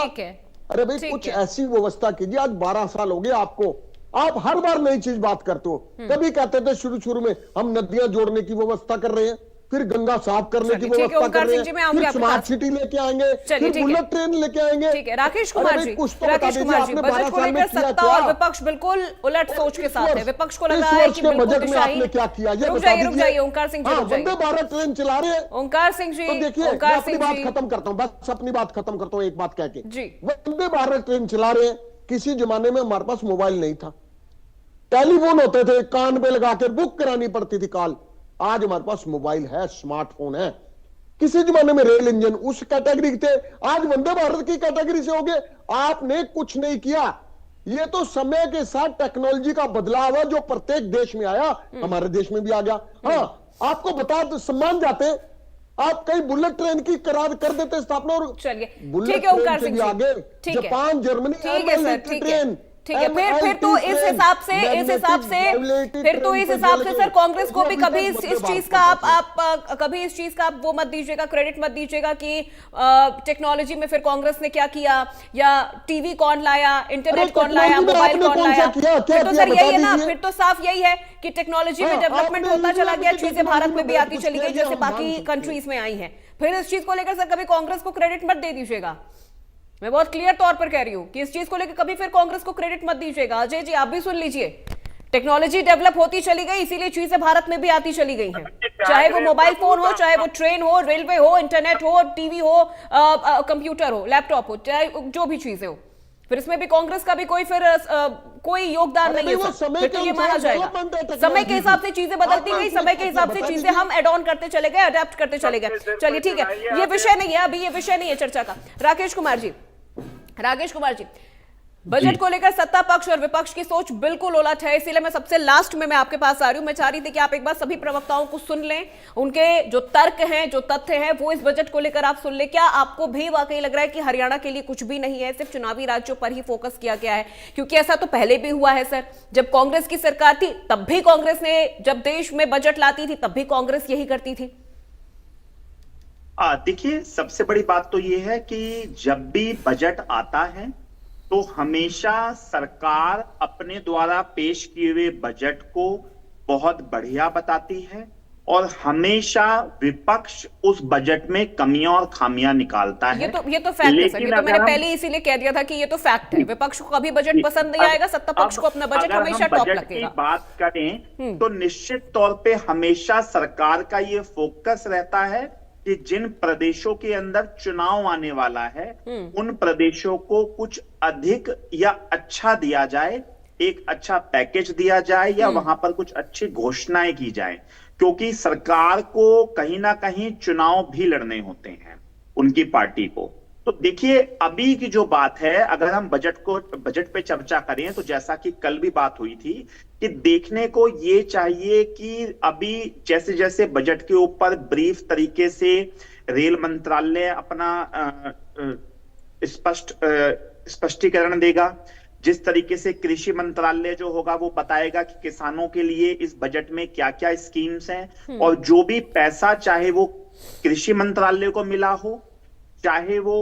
अरे भाई कुछ ऐसी व्यवस्था कीजिए। आज 12 साल हो गए आपको, आप हर बार नई चीज बात करते हो। कभी कहते थे शुरू में हम नदियां जोड़ने की व्यवस्था कर रहे हैं, फिर गंगा साफ करने की व्यवस्था कर रहे हैं, फिर स्मार्ट सिटी लेके आएंगे, फिर बुलेट ट्रेन लेके आएंगे। ठीक है राकेश कुमार जी, बजट को लेकर सत्ता और विपक्ष बिल्कुल उलट सोच के साथ है। विपक्ष को लग रहा है कि बजट में आपने क्या किया? रुक जाइए ओंकार सिंह जी, वंदे भारत ट्रेन चला रहे हैं ओंकार सिंह जी। तो देखिए, अपनी बात खत्म करता हूँ, बस अपनी बात खत्म करता हूँ एक बात कह के। वंदे भारत ट्रेन चला रहे हैं। किसी जमाने में हमारे पास मोबाइल नहीं था, टेलीफोन होते थे, कान पे लगा के बुक करानी पड़ती थी कॉल। आज हमारे पास मोबाइल है, स्मार्टफोन है। किसी जमाने में रेल इंजन उस कैटेगरी थे, आज वंदे भारत की कैटेगरी से हो गए। आपने कुछ नहीं किया। ये तो समय के साथ टेक्नोलॉजी का बदलाव है जो प्रत्येक देश में आया, हमारे देश में भी आ गया। हाँ, आपको बता दो, सम्मान जाते आप कई बुलेट ट्रेन की करार कर देते स्थापना, और चलिए बुलेट ठीक है ओमकार ट्रेन सिंह से भी जी, आगे ठीक है, जापान, जर्मनी, ठीक है सर, ठीक है, ट्रेन, ठीक है। फिर तो इस हिसाब से सर कांग्रेस को भी कभी इस चीज का आप कभी इस चीज का आप वो मत दीजिएगा, क्रेडिट मत दीजिएगा कि टेक्नोलॉजी में फिर कांग्रेस ने क्या किया, या टीवी कौन लाया, इंटरनेट कौन लाया, मोबाइल कौन लाया। फिर तो सर यही है ना, फिर तो साफ यही है कि टेक्नोलॉजी में डेवलपमेंट होता चला गया, चीजें भारत में भी आती चली गई जैसे बाकी कंट्रीज में आई हैं। फिर इस चीज को लेकर सर कभी कांग्रेस को क्रेडिट मत दे दीजिएगा। मैं बहुत क्लियर तौर पर कह रही हूं कि इस चीज को लेकर कभी फिर कांग्रेस को क्रेडिट मत दीजिएगा। अजय जी आप भी सुन लीजिए, टेक्नोलॉजी डेवलप होती चली गई, इसीलिए चीजें भारत में भी आती चली गई हैं, चाहे वो मोबाइल फोन हो, चाहे वो ट्रेन हो, रेलवे हो, इंटरनेट हो, टीवी हो, कंप्यूटर हो, लैपटॉप हो, चाहे जो भी चीजें हो। फिर इसमें भी कांग्रेस का भी कोई फिर कोई योगदान नहीं है सर। फिर तो ये माना जाएगा समय के हिसाब से चीजें बदलती गई, समय के हिसाब से चीजें हम एड ऑन करते चले गए, अडेप्ट करते चले गए। चलिए ठीक है, ये विषय नहीं है अभी, ये विषय नहीं है चर्चा का। राकेश कुमार जी, बजट को लेकर सत्ता पक्ष और विपक्ष की सोच बिल्कुल उलट है, इसीलिए मैं सबसे लास्ट में मैं आपके पास आ रही हूं। मैं चाह रही थी कि आप एक बार सभी प्रवक्ताओं को सुन लें, उनके जो तर्क हैं, जो तथ्य हैं, वो इस बजट को लेकर आप सुन लें। क्या आपको भी वाकई लग रहा है कि हरियाणा के लिए कुछ भी नहीं है, सिर्फ चुनावी राज्यों पर ही फोकस किया गया है? क्योंकि ऐसा तो पहले भी हुआ है सर, जब कांग्रेस की सरकार थी तब भी कांग्रेस ने, जब देश में बजट लाती थी तब भी कांग्रेस यही करती थी। देखिए, सबसे बड़ी बात तो ये है कि जब भी बजट आता है तो हमेशा सरकार अपने द्वारा पेश किए हुए बजट को बहुत बढ़िया बताती है, और हमेशा विपक्ष उस बजट में कमियां और खामियां निकालता है। ये तो फैक्ट है सर, ये तो मैंने पहले इसीलिए कह दिया था कि ये तो फैक्ट है। विपक्ष को कभी बजट पसंद नहीं आएगा, सत्ता पक्ष को अपना बजट हमेशा टॉप लगेगा। की बात करें तो निश्चित तौर पे हमेशा सरकार का ये फोकस रहता है कि जिन प्रदेशों के अंदर चुनाव आने वाला है उन प्रदेशों को कुछ अधिक या अच्छा दिया जाए, एक अच्छा पैकेज दिया जाए, या वहां पर कुछ अच्छी घोषणाएं की जाए, क्योंकि सरकार को कहीं ना कहीं चुनाव भी लड़ने होते हैं उनकी पार्टी को। तो देखिए, अभी की जो बात है, अगर हम बजट पे चर्चा करें तो जैसा कि कल भी बात हुई थी कि देखने को ये चाहिए कि अभी जैसे जैसे बजट के ऊपर ब्रीफ तरीके से रेल मंत्रालय अपना स्पष्टीकरण देगा, जिस तरीके से कृषि मंत्रालय जो होगा वो बताएगा कि किसानों के लिए इस बजट में क्या क्या स्कीम्स हैं, और जो भी पैसा चाहे वो कृषि मंत्रालय को मिला हो, चाहे वो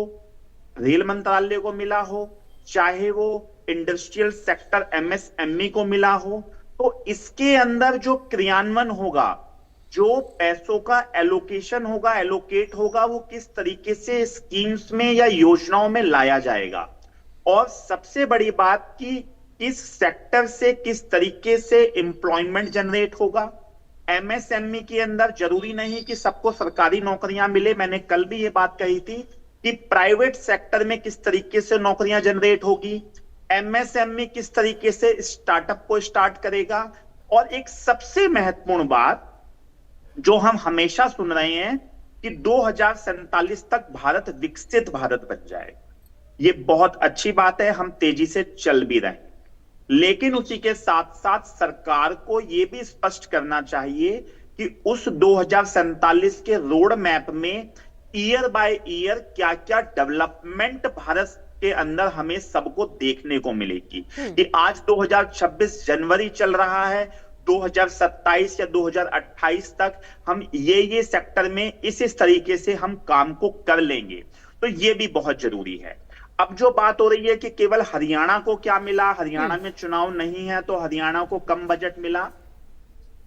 रेल मंत्रालय को मिला हो, चाहे वो इंडस्ट्रियल सेक्टर MSME को मिला हो, तो इसके अंदर जो क्रियान्वयन होगा, जो पैसों का एलोकेशन होगा, एलोकेट होगा, वो किस तरीके से स्कीम्स में या योजनाओं में लाया जाएगा। और सबसे बड़ी बात कि इस सेक्टर से किस तरीके से एम्प्लॉयमेंट जनरेट होगा। MSME के अंदर जरूरी नहीं कि सबको सरकारी नौकरियां मिले, मैंने कल भी ये बात कही थी कि प्राइवेट सेक्टर में किस तरीके से नौकरियां जनरेट होगी, MSME किस तरीके से स्टार्टअप को स्टार्ट करेगा। और एक सबसे महत्वपूर्ण बात जो हम हमेशा सुन रहे हैं कि 2047 तक भारत विकसित भारत बन जाएगा, ये बहुत अच्छी बात है, हम तेजी से चल भी रहे हैं, लेकिन उसी के साथ साथ सरकार को यह भी स्पष्ट करना चाहिए कि उस 2047 के रोड मैप में ईयर बाय ईयर क्या क्या डेवलपमेंट भारत के अंदर हमें सबको देखने को मिलेगी। कि आज 2026 जनवरी चल रहा है, 2027 या 2028 तक हम ये सेक्टर में इस तरीके से हम काम को कर लेंगे, तो ये भी बहुत जरूरी है। अब जो बात हो रही है कि केवल हरियाणा को क्या मिला, हरियाणा में चुनाव नहीं है तो हरियाणा को कम बजट मिला,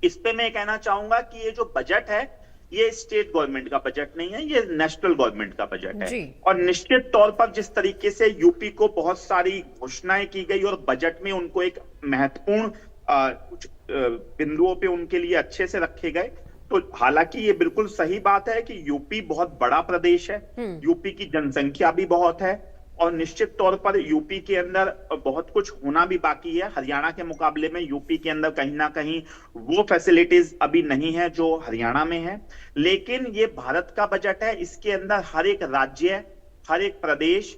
इस पे मैं कहना चाहूंगा कि ये जो बजट है ये स्टेट गवर्नमेंट का बजट नहीं है, ये नेशनल गवर्नमेंट का बजट है। और निश्चित तौर पर जिस तरीके से यूपी को बहुत सारी घोषणाएं की गई और बजट में उनको एक महत्वपूर्ण कुछ बिंदुओं पे उनके लिए अच्छे से रखे गए, तो हालांकि ये बिल्कुल सही बात है कि यूपी बहुत बड़ा प्रदेश है, यूपी की जनसंख्या भी बहुत है, और निश्चित तौर पर यूपी के अंदर बहुत कुछ होना भी बाकी है। हरियाणा के मुकाबले में यूपी के अंदर कहीं ना कहीं वो फैसिलिटीज अभी नहीं है जो हरियाणा में है। लेकिन ये भारत का बजट है, इसके अंदर हर एक राज्य, हर एक प्रदेश,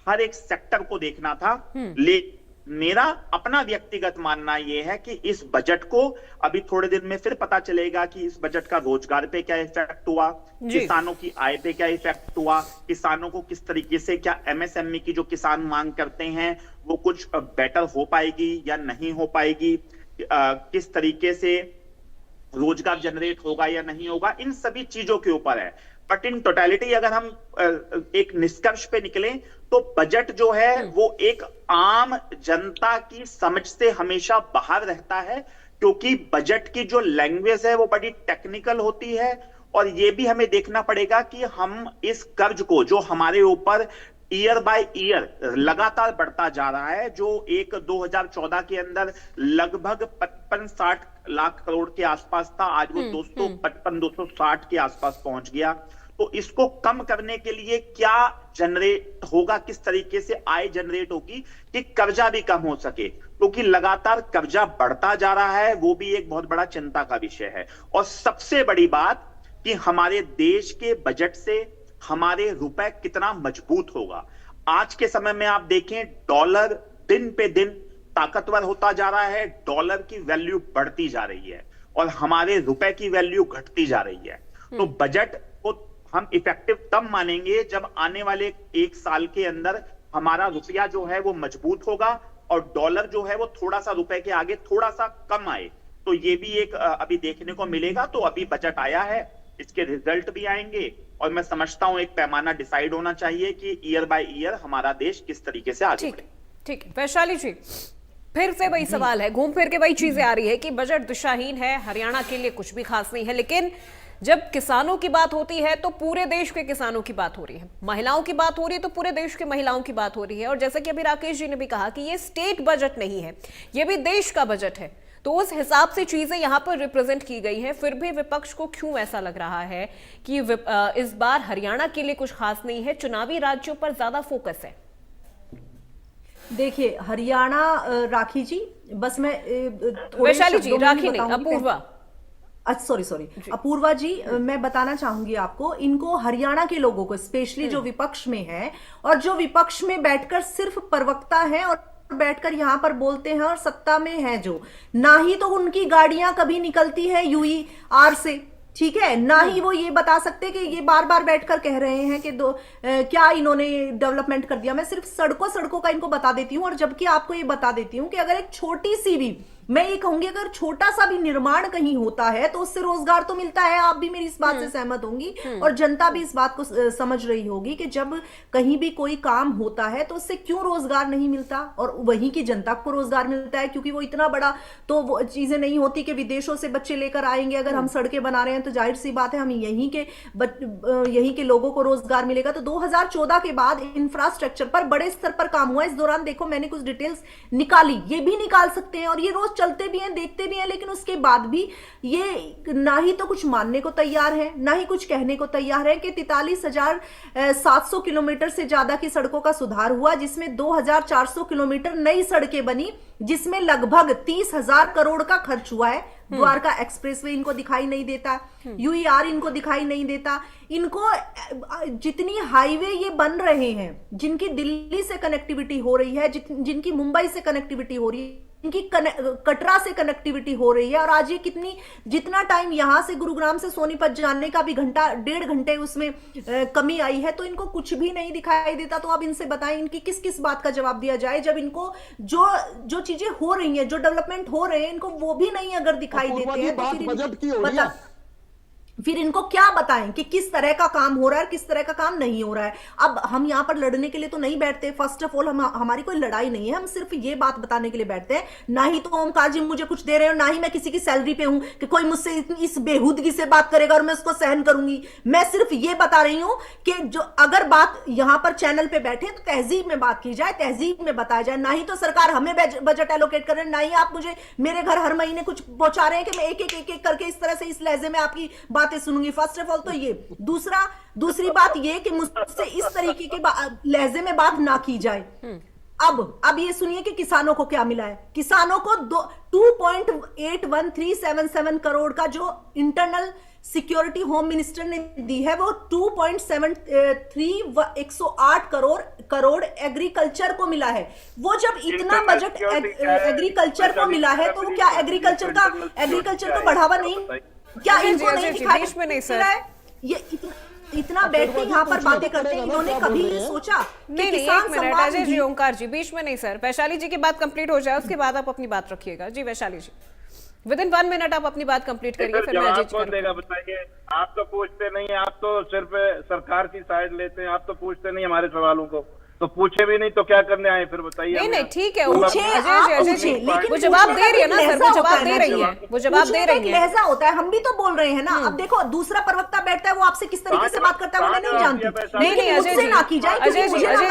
हर एक सेक्टर को देखना था। मेरा अपना व्यक्तिगत मानना यह है कि इस बजट को अभी थोड़े दिन में फिर पता चलेगा कि इस बजट का रोजगार पे क्या इफेक्ट हुआ, किसानों की आय पे क्या इफेक्ट हुआ, किसानों को किस तरीके से, क्या एमएसएमई की जो किसान मांग करते हैं वो कुछ बेटर हो पाएगी या नहीं हो पाएगी, किस तरीके से रोजगार जनरेट होगा या नहीं होगा, इन सभी चीजों के ऊपर है। बट इन टोटलिटी अगर हम एक निष्कर्ष पे निकले तो बजट जो है वो एक आम जनता की समझ से हमेशा बाहर रहता है, क्योंकि बजट की जो लैंग्वेज है वो बड़ी टेक्निकल होती है। और ये भी हमें देखना पड़ेगा कि हम इस कर्ज को जो हमारे ऊपर ईयर बाय ईयर लगातार बढ़ता जा रहा है, जो एक 2014 के अंदर लगभग 55-60 लाख करोड़ के आसपास था, आज वो 255-260 के आसपास पहुंच गया। तो इसको कम करने के लिए क्या जनरेट होगा, किस तरीके से आय जनरेट होगी कि कर्जा भी कम हो सके, क्योंकि लगातार कर्जा बढ़ता जा रहा है, वो भी एक बहुत बड़ा चिंता का विषय है। और सबसे बड़ी बात कि हमारे देश के बजट से हमारे रुपए कितना मजबूत होगा। आज के समय में आप देखें, डॉलर दिन पे दिन ताकतवर होता जा रहा है, डॉलर की वैल्यू बढ़ती जा रही है और हमारे रुपए की वैल्यू घटती जा रही है। तो बजट को हम इफेक्टिव तब मानेंगे जब आने वाले एक साल के अंदर हमारा रुपया जो है वो मजबूत होगा और डॉलर जो है वो थोड़ा सा रुपए के आगे थोड़ा सा कम आए। तो ये भी एक अभी देखने को मिलेगा। तो अभी बजट आया है, इसके रिजल्ट भी आएंगे और मैं समझता हूं एक पैमाना डिसाइड होना चाहिए कि ईयर बाय ईयर हमारा देश किस तरीके से आगे बढ़े। ठीक है वैशाली जी, फिर से वही सवाल है, घूम फिर के वही चीजें आ रही है कि बजट दिशाहीन है, हरियाणा के लिए कुछ भी खास नहीं है। लेकिन जब किसानों की बात होती है तो पूरे देश के किसानों की बात हो रही है, महिलाओं की बात हो रही है तो पूरे देश के महिलाओं की बात हो रही है। और जैसा कि अभी राकेश जी ने भी कहा कि ये स्टेट बजट नहीं है, ये भी देश का बजट है, तो उस हिसाब से चीजें यहां पर रिप्रेजेंट की गई हैं। फिर भी विपक्ष को क्यों ऐसा लग रहा है कि इस बार हरियाणा के लिए कुछ खास नहीं है, चुनावी राज्यों पर ज्यादा फोकस है? देखिए हरियाणा, राखी जी, बस मैं वैशाली जी, राखी नहीं, अपूर्वा, सॉरी अपूर्वा जी, मैं बताना चाहूंगी आपको, इनको हरियाणा के लोगों को स्पेशली जो विपक्ष में है और जो विपक्ष में बैठकर सिर्फ प्रवक्ता है और बैठकर यहाँ पर बोलते हैं और सत्ता में है, जो ना ही तो उनकी गाड़ियां कभी निकलती है यूईआर से, ठीक है, ना ही वो ये बता सकते कि ये बार बार बैठकर कह रहे हैं कि क्या इन्होंने डेवलपमेंट कर दिया। मैं सिर्फ सड़कों का इनको बता देती हूँ। और जबकि आपको ये बता देती हूँ कि अगर एक छोटी सी भी, मैं ये कहूंगी, अगर छोटा सा भी निर्माण कहीं होता है तो उससे रोजगार तो मिलता है। आप भी मेरी इस बात से सहमत होंगी और जनता भी इस बात को समझ रही होगी कि जब कहीं भी कोई काम होता है तो उससे क्यों रोजगार नहीं मिलता, और वहीं की जनता को रोजगार मिलता है, क्योंकि वो इतना बड़ा तो वो चीजें नहीं होती कि विदेशों से बच्चे लेकर आएंगे। अगर हम सड़कें बना रहे हैं तो जाहिर सी बात है हम यहीं के लोगों को रोजगार मिलेगा। तो 2014 के बाद इंफ्रास्ट्रक्चर पर बड़े स्तर पर काम हुआ। इस दौरान देखो मैंने कुछ डिटेल्स निकाली, ये भी निकाल सकते हैं और ये रोज चलते भी हैं, देखते भी हैं, लेकिन उसके बाद भी ये ना ही तो कुछ मानने को तैयार है, ना ही कुछ कहने को तैयार है कि 43,700 किलोमीटर से ज्यादा की सड़कों का सुधार हुआ, जिसमें 2,400 किलोमीटर नई सड़कें बनी, जिसमें लगभग 30,000 करोड़ का खर्च हुआ है। द्वारका एक्सप्रेसवे इनको दिखाई नहीं देता, यूईआर इनको दिखाई नहीं देता। इनको जितनी हाईवे ये बन रहे हैं, जिनकी दिल्ली से कनेक्टिविटी हो रही है, जिनकी मुंबई से कनेक्टिविटी हो रही है, इनकी कटरा से कनेक्टिविटी हो रही है, और आज ये जितना टाइम यहां से गुरुग्राम से सोनीपत जाने का भी 1.5 घंटे उसमें कमी आई है, तो इनको कुछ भी नहीं दिखाई देता। तो अब इनसे बताएं इनकी किस किस बात का जवाब दिया जाए, जब इनको जो चीजें हो रही हैं, जो डेवलपमेंट हो रहे हैं, इनको वो भी नहीं अगर दिखाई देते हैं तो फिर इनको क्या बताएं कि किस तरह का काम हो रहा है, किस तरह का काम नहीं हो रहा है। अब हम यहां पर लड़ने के लिए तो नहीं बैठते, फर्स्ट ऑफ ऑल हमारी कोई लड़ाई नहीं है, हम सिर्फ ये बात बताने के लिए बैठते हैं। ना ही तो ओमकार जी मुझे कुछ दे रहे हो, ना ही मैं किसी की सैलरी पे हूं कि कोई मुझसे इस बेहूदगी से बात करेगा और मैं उसको सहन करूंगी। मैं सिर्फ ये बता रही हूं कि जो अगर बात यहां पर चैनल पे बैठे तो तहजीब में बात की जाए, तहजीब में बताया जाए। ना ही तो सरकार हमें बजट एलोकेट कर रहे हैं, ना ही आप मुझे मेरे घर हर महीने कुछ पहुंचा रहे हैं कि मैं एक एक करके इस तरह से इस लहजे में आपकी बात बातें सुनूंगी। फर्स्ट ऑफ ऑल तो ये, दूसरी बात ये कि मुझसे इस तरीके के लहजे में बात ना की जाए। अब ये सुनिए कि किसानों को क्या मिला है। किसानों को 2.81377 करोड़ का जो इंटरनल सिक्योरिटी होम मिनिस्टर ने दी है, वो 2.73 करोड़ एग्रीकल्चर को मिला है। वो जब इतना बजट एग्रीकल्चर को मिला है, तो वो क्या एग्रीकल्चर को बढ़ावा नहीं, क्या इनको नहीं दिखाई में नहीं सर, ये इतना बैठ के यहाँ पर बातें करते हैं, इन्होंने कभी ये सोचा नहीं, एक मिनट अजय जी, ओंकार जी, बीच में नहीं सर, वैशाली जी की बात कंप्लीट हो जाए उसके बाद आप अपनी बात रखिएगा। जी वैशाली जी, विद इन 1 मिनट आप अपनी बात कंप्लीट करिए, फिर मैं अजय जी कौन देगा बताइए। आप तो पूछते नहीं, आप तो सिर्फ सरकार की साइड लेते हैं, आप तो पूछते नहीं हमारे सवालों को, तो पूछे भी नहीं तो क्या करने आए फिर बताइए। नहीं ठीक है, अजय जी वो जवाब दे रही है ना सर, वो जवाब दे रही है, वो जवाब दे रही है। लहजा होता है, हम भी तो बोल रहे हैं ना। अब देखो दूसरा प्रवक्ता बैठता है, वो आपसे किस तरीके से बात करता है वो मैं नहीं जानती। नहीं अजय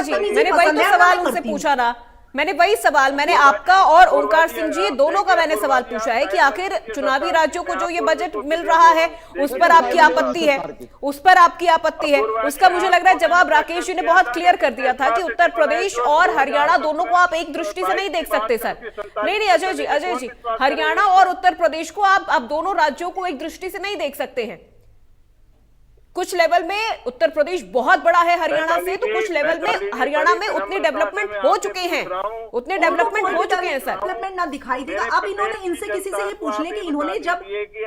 जी, मैंने वही तो सवाल उनसे पूछा ना, मैंने वही सवाल, मैंने आपका और ओंकार सिंह जी दोनों का मैंने सवाल पूछा है कि आखिर चुनावी राज्यों को जो ये बजट मिल रहा है उस पर आपकी आपत्ति है, उस पर आपकी आपत्ति है। उसका मुझे लग रहा है जवाब राकेश जी ने बहुत क्लियर कर दिया था कि उत्तर प्रदेश और हरियाणा दोनों को आप एक दृष्टि से नहीं देख सकते सर। नहीं अजय जी, हरियाणा और उत्तर प्रदेश को आप दोनों राज्यों को एक दृष्टि से नहीं देख सकते हैं। कुछ लेवल में उत्तर प्रदेश बहुत बड़ा है हरियाणा से, तो कुछ लेवल में हरियाणा में उतने डेवलपमेंट हो चुके हैं, उतने डेवलपमेंट हो चुके हैं सर। डेवलपमेंट ना दिखाई देगा। अब इन्होंने इनसे किसी से ये पूछ ले कि इन्होंने जब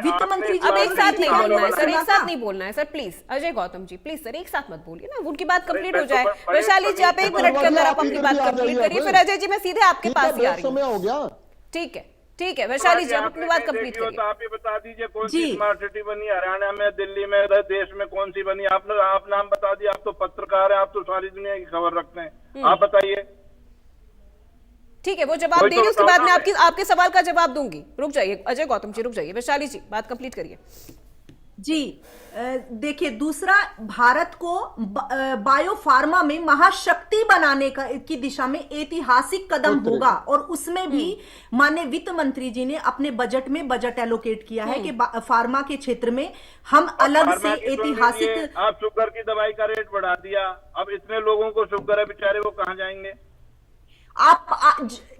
वित्त मंत्री अब एक साथ नहीं बोलना है सर, एक साथ नहीं बोलना है sir, please Ajay Gautam ji please sir एक साथ मत बोलिए ना, उनकी बात कंप्लीट हो जाए। वैशाली जी आप 1 मिनट के अंदर आप अपनी बात कंप्लीट करिए, फिर अजय जी मैं सीधे आपके पास ही आ रही हूँ। ठीक है वैशाली जी आप अपनी बात कंप्लीट करिए। तो आप ही बता दीजिए कौन सी स्मार्ट सिटी बनी हरियाणा में, दिल्ली में, देश में कौन सी बनी? आप नाम बता दिए, आप तो पत्रकार हैं, आप तो सारी दुनिया की खबर रखते हैं, आप बताइए। ठीक है वो जवाब दे रही, उसके बाद मैं आपके सवाल का जवाब दूंगी। रुक जाइए अजय गौतम जी, रुक जाइए, वैशाली जी बात कंप्लीट करिए। जी देखिए, दूसरा, भारत को बायोफार्मा में महाशक्ति बनाने की दिशा में ऐतिहासिक कदम होगा, और उसमें भी माननीय वित्त मंत्री जी ने अपने बजट में बजट एलोकेट किया है कि फार्मा के क्षेत्र में हम अलग से ऐतिहासिक। आप शुगर की दवाई का रेट बढ़ा दिया, अब इतने लोगों को शुगर है बेचारे, वो कहाँ जाएंगे? आप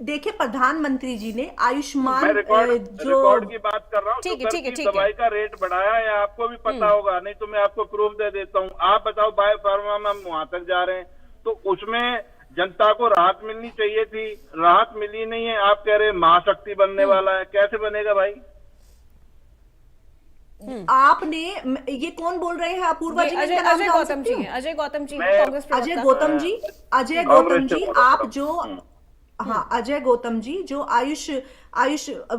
देखिए प्रधानमंत्री जी ने आयुष्मान रिकॉर्ड की बात कर रहा हूँ, ठीक है दवाई का रेट बढ़ाया है, आपको भी पता होगा, नहीं तो मैं आपको प्रूफ दे देता हूँ। आप बताओ बायोफार्मा में हम वहां तक जा रहे हैं, तो उसमें जनता को राहत मिलनी चाहिए थी, राहत मिली नहीं है। आप कह रहे महाशक्ति बनने वाला है, कैसे बनेगा भाई? आपने ये कौन बोल रहे हैं? अपूर्वा जी, अजय गौतम जी, कांग्रेस अजय गौतम जी आप जो, हाँ अजय गौतम जी जो आयुष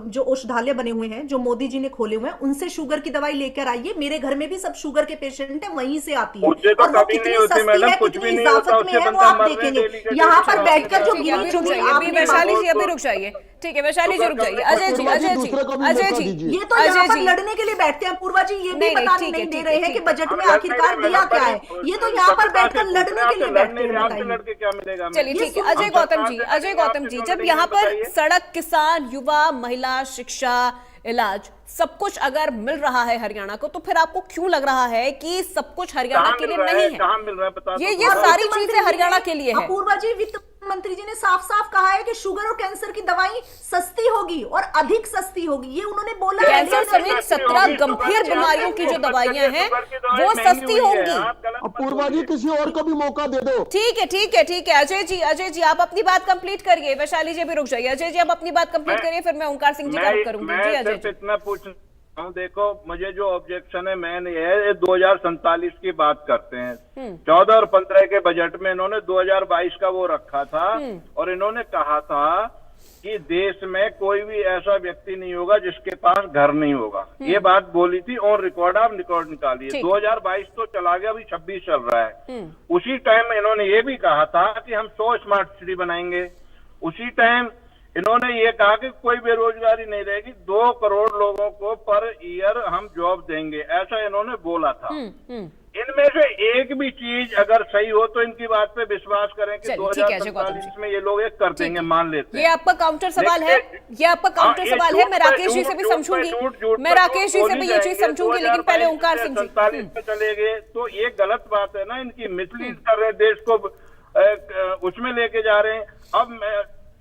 जो औषधालय बने हुए हैं, जो मोदी जी ने खोले हुए हैं, उनसे शुगर की दवाई लेकर आइए। मेरे घर में भी सब शुगर के पेशेंट हैं, वहीं से आती है, और वो कितनी सस्ती है, कितनी इजाफत में है, वो आप देखेंगे। यहाँ पर बैठकर जो गिनी चुनी आपने, वैशाली जी अभी रुक जाइए, ठीक है वैशाली जी रुक जाइए। अजय जी ये तो यहाँ पर लड़ने के लिए बैठते हैं। पूर्वा जी ये भी बता नहीं दे रहे हैं कि बजट में आखिरकार दिया क्या है, ये तो यहाँ पर बैठकर लड़ने के लिए बैठते हैं। चलिए ठीक है अजय गौतम जी, जब यहाँ पर सड़क, किसान, युवा, महिला, शिक्षा, इलाज सब कुछ अगर मिल रहा है हरियाणा को, तो फिर आपको क्यों लग रहा है कि सब कुछ हरियाणा के लिए नहीं है? कहाँ मिल रहा है बता? ये सारी चीजें हरियाणा के लिए है। अपूर्वा जी, वित्त मंत्री जी ने साफ साफ कहा है कि शुगर और कैंसर की दवाई सस्ती होगी और अधिक सस्ती होगी, ये उन्होंने बोला है। कैंसर समेत 17 गंभीर बीमारियों की जो दवाइयां हैं वो सस्ती होंगी। अपूर्वा जी किसी और को भी मौका दे दो। ठीक है अजय जी आप अपनी बात कंप्लीट करिए। वैशाली जी भी रुक जाइए। अजय जी आप अपनी बात कंप्लीट करिए, फिर मैं ओंकार सिंह जी का करूंगी। जी अजय जी, इतना पूछ देखो, मुझे जो ऑब्जेक्शन है मैंने ये 2047 की बात करते हैं। 14 और 15 के बजट में इन्होंने 2022 का वो रखा था, और इन्होंने कहा था कि देश में कोई भी ऐसा व्यक्ति नहीं होगा जिसके पास घर नहीं होगा। ये बात बोली थी, और रिकॉर्ड आप रिकॉर्ड निकालिए। 2022 तो चला गया, अभी 26 चल रहा है। उसी टाइम इन्होंने ये भी कहा था कि हम 100 स्मार्ट सिटी बनाएंगे। उसी टाइम इन्होंने ये कहा कि कोई बेरोजगारी नहीं रहेगी, 2 करोड़ लोगों को पर ईयर हम जॉब देंगे, ऐसा इन्होंने बोला था। इनमें से एक भी चीज अगर सही हो तो इनकी बात पे विश्वास करें कि 2047 में ये लोग एक कर देंगे, मान लेते हैं। ये आपका काउंटर सवाल है, ये आपका काउंटर सवाल है। मैं राकेश जी से भी समझूंगी, मैं राकेश जी से भी ये चीज समझूंगी, लेकिन पहले ओंकार सिंह जी। 47 पे चले गए तो ये गलत बात है ना, इनकी मिसलीड कर रहे हैं, देश को उसमें लेके जा रहे हैं। अब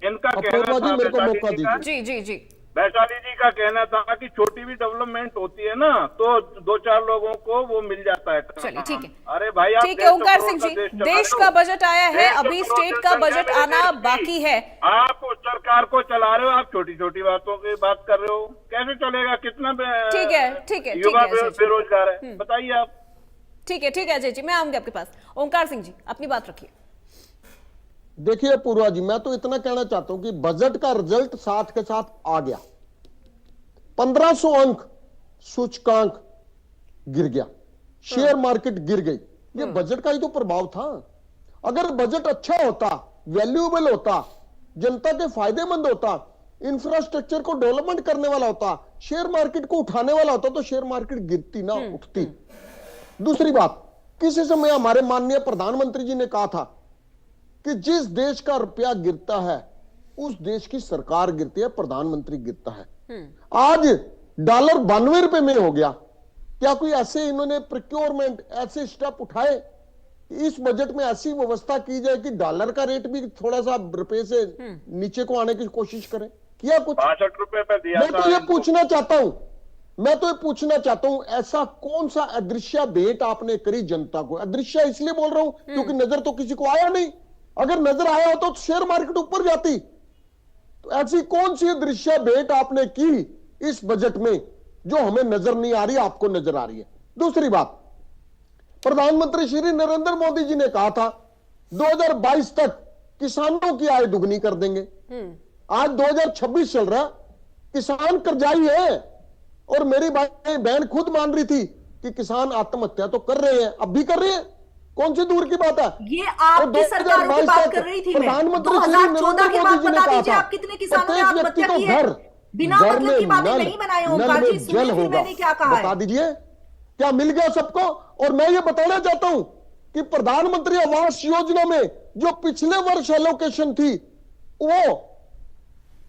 इनका कहना था, जी वैशाली जी का कहना था कि छोटी भी डेवलपमेंट होती है ना तो 2-4 लोगों को वो मिल जाता है। चलिए ठीक है, अरे भाई ठीक है ओंकार सिंह जी, देश का बजट आया है, अभी स्टेट का बजट आना बाकी है। आप सरकार को चला रहे हो, आप छोटी छोटी बातों की बात कर रहे हो, कैसे चलेगा? कितना ठीक है युवा बेरोजगार है, बताइए आप। ठीक है अजय जी, मैं आऊंगी आपके पास। ओंकार सिंह जी अपनी बात रखिए। देखिए पूर्वा जी, मैं तो इतना कहना चाहता हूं कि बजट का रिजल्ट साथ के साथ आ गया। 1500 अंक सूचकांक गिर गया, शेयर मार्केट गिर गई। ये बजट का ही तो प्रभाव था। अगर बजट अच्छा होता, वैल्यूएबल होता, जनता के फायदेमंद होता, इंफ्रास्ट्रक्चर को डेवलपमेंट करने वाला होता, शेयर मार्केट को उठाने वाला होता, तो शेयर मार्केट गिरती ना, उठती। दूसरी बात, किसी समय हमारे माननीय प्रधानमंत्री जी ने कहा था कि जिस देश का रुपया गिरता है उस देश की सरकार गिरती है, प्रधानमंत्री गिरता है। आज डॉलर 92 रुपए में हो गया। क्या कोई ऐसे इन्होंने प्रोक्योरमेंट, ऐसे स्टेप उठाए इस बजट में ऐसी व्यवस्था की जाए कि डॉलर का रेट भी थोड़ा सा रुपए से नीचे को आने की कोशिश करें? किया कुछ? 65 रुपए पे दिया। मैं तो ये पूछना चाहता हूं, ऐसा कौन सा अदृश्य भेंट आपने करी जनता को? अदृश्य इसलिए बोल रहा हूं क्योंकि नजर तो किसी को आया नहीं। अगर नजर आया हो तो शेयर मार्केट ऊपर जाती। तो ऐसी कौन सी दृश्य भेंट आपने की इस बजट में जो हमें नजर नहीं आ रही, आपको नजर आ रही है? दूसरी बात, प्रधानमंत्री श्री नरेंद्र मोदी जी ने कहा था 2022 तक किसानों की आय दुगनी कर देंगे। आज 2026 चल रहा, किसान कर्जाई है। और मेरी बहन खुद मान रही थी कि किसान आत्महत्या तो कर रहे हैं, अब भी कर रहे हैं। कौन सी दूर की बात है? ये आपकी सरकारों की बात कर रही थी। प्रधानमंत्री 2014 के बाद बता दीजिए आप कितने किसानों ने आत्महत्या की है? बिना मतलब की बातें नहीं बनाए ओंकार जी, सुनिए फिर मैंने क्या कहा है। बता दीजिए क्या मिल गया सबको? और मैं ये बताना चाहता हूं कि प्रधानमंत्री आवास योजना में जो पिछले वर्ष एलोकेशन थी वो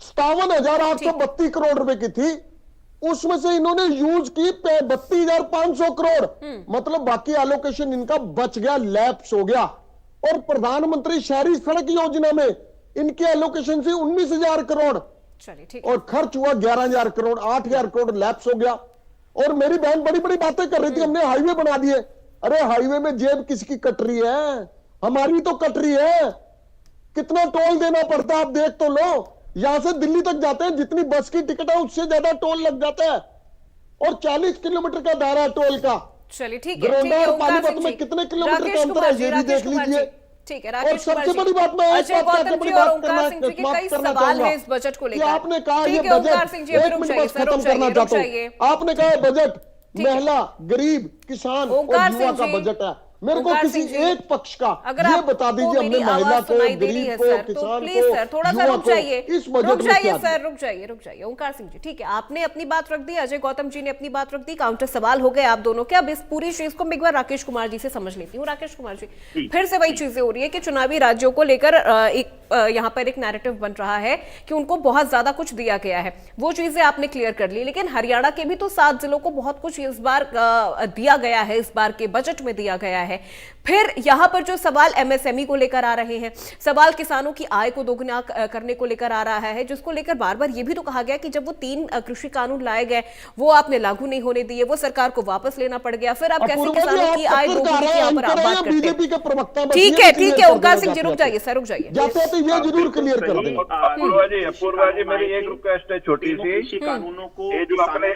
57,832 करोड़ रुपए की थी, उसमें से इन्होंने यूज की 32,500 करोड़। मतलब बाकी एलोकेशन इनका बच गया, लैप्स हो गया। और प्रधानमंत्री शहरी सड़क योजना में इनके एलोकेशन से 19,000 करोड़ और खर्च हुआ 11,000 करोड़, 8,000 करोड़ लैप्स हो गया। और मेरी बहन बड़ी बड़ी बातें कर रही थी, हमने हाईवे बना दिए। अरे हाईवे में जेब किसकी कट रही है? हमारी तो कट रही है। कितना टोल देना पड़ता है आप देख तो लो। यहां से दिल्ली तक जाते हैं, जितनी बस की टिकट है उससे ज्यादा टोल लग जाता है। और 40 किलोमीटर का दायरा है टोल का। चलिए ठीक है, और पानीपत में कितने किलोमीटर का अंतर है ये भी देख लीजिए। ठीक है और सबसे बड़ी बात मैं अजय गौतम जी और ओंकार सिंह जी के कई सवाल हैं इस बजट को लेकर। आपने कहा ये बजट, एक मिनट बस खत्म करना चाहता हूं। आपने कहा बजट महिला, गरीब, किसान और युवा का बजट है। मेरे को किसी एक पक्ष का ये बता दीजिए, हमने महिला को, गरीब को, किसान को, थोड़ा सा रुक जाइए, इस बजट में क्या? सर रुक जाइए ओंकार सिंह जी, ठीक है, आपने अपनी बात रख दी, अजय गौतम जी ने अपनी बात रख दी, काउंटर सवाल हो गए आप दोनों के। अब इस पूरी चीज को मैं एक बार राकेश कुमार जी से समझ लेती हूँ। राकेश कुमार जी, फिर से वही चीजें हो रही है कि चुनावी राज्यों को लेकर यहाँ पर एक नैरेटिव बन रहा है कि उनको बहुत ज्यादा कुछ दिया गया है, वो चीजें आपने क्लियर कर ली। लेकिन हरियाणा के भी तो 7 जिलों को बहुत कुछ इस बार दिया गया है, इस बार के बजट में दिया गया है। फिर यहां पर जो सवाल एमएसएमई को लेकर आ रहे हैं, सवाल किसानों की आय को दोगुना करने को लेकर आ रहा है, जिसको लेकर बार बार यह भी तो कहा गया कि जब वो 3 कृषि कानून लाए गए वो आपने लागू नहीं होने दिए, वो सरकार को वापस लेना पड़ गया। फिर आप कैसे किसानों की आय दोगुनी की यहां पर आप बात करते हैं? ठीक है ओंकार सिंह जी रुक जाइए, सर रुक जाइए। जरूर क्लियर कर देंगे। अपूर्वा जी मेरी एक रिक्वेस्ट है छोटी सी, कानूनों को ये जो अपने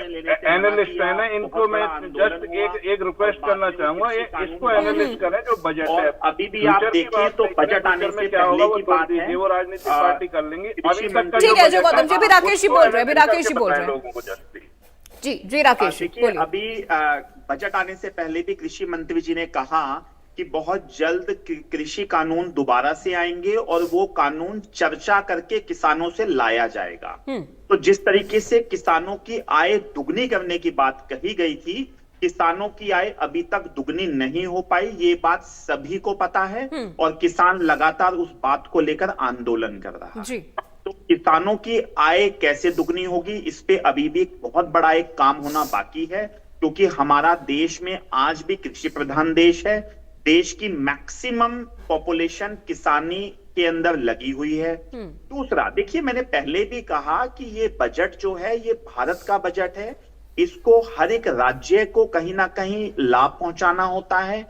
एनालिस्ट है ना, इनको मैं जस्ट एक रिक्वेस्ट करना चाहूंगा, इसको एनालिस्ट करें जो बजट है। अभी भी आप देखें तो बजट आने से पहले की बात है, वो राजनीतिक पार्टी कर लेंगे। ठीक है जो गौतम जी, अभी राकेश जी बोल रहे हैं, लोगों को जी राकेश देखिए, अभी बजट आने से पहले भी कृषि मंत्री जी ने कहा कि बहुत जल्द कृषि कानून दोबारा से आएंगे और वो कानून चर्चा करके किसानों से लाया जाएगा। तो जिस तरीके से किसानों की आय दुगनी करने की बात कही गई थी, किसानों की आय अभी तक दुगनी नहीं हो पाई, ये बात सभी को पता है और किसान लगातार उस बात को लेकर आंदोलन कर रहा है। तो किसानों की आय कैसे दुगनी होगी, इस पे अभी भी बहुत बड़ा एक काम होना बाकी है, क्योंकि हमारा देश में आज भी कृषि प्रधान देश है। देश की मैक्सिमम पॉपुलेशन किसानी के अंदर लगी हुई है। दूसरा, देखिए मैंने पहले भी कहा कि ये बजट जो है ये भारत का बजट है, इसको हर एक राज्य को कहीं ना कहीं लाभ पहुंचाना होता है,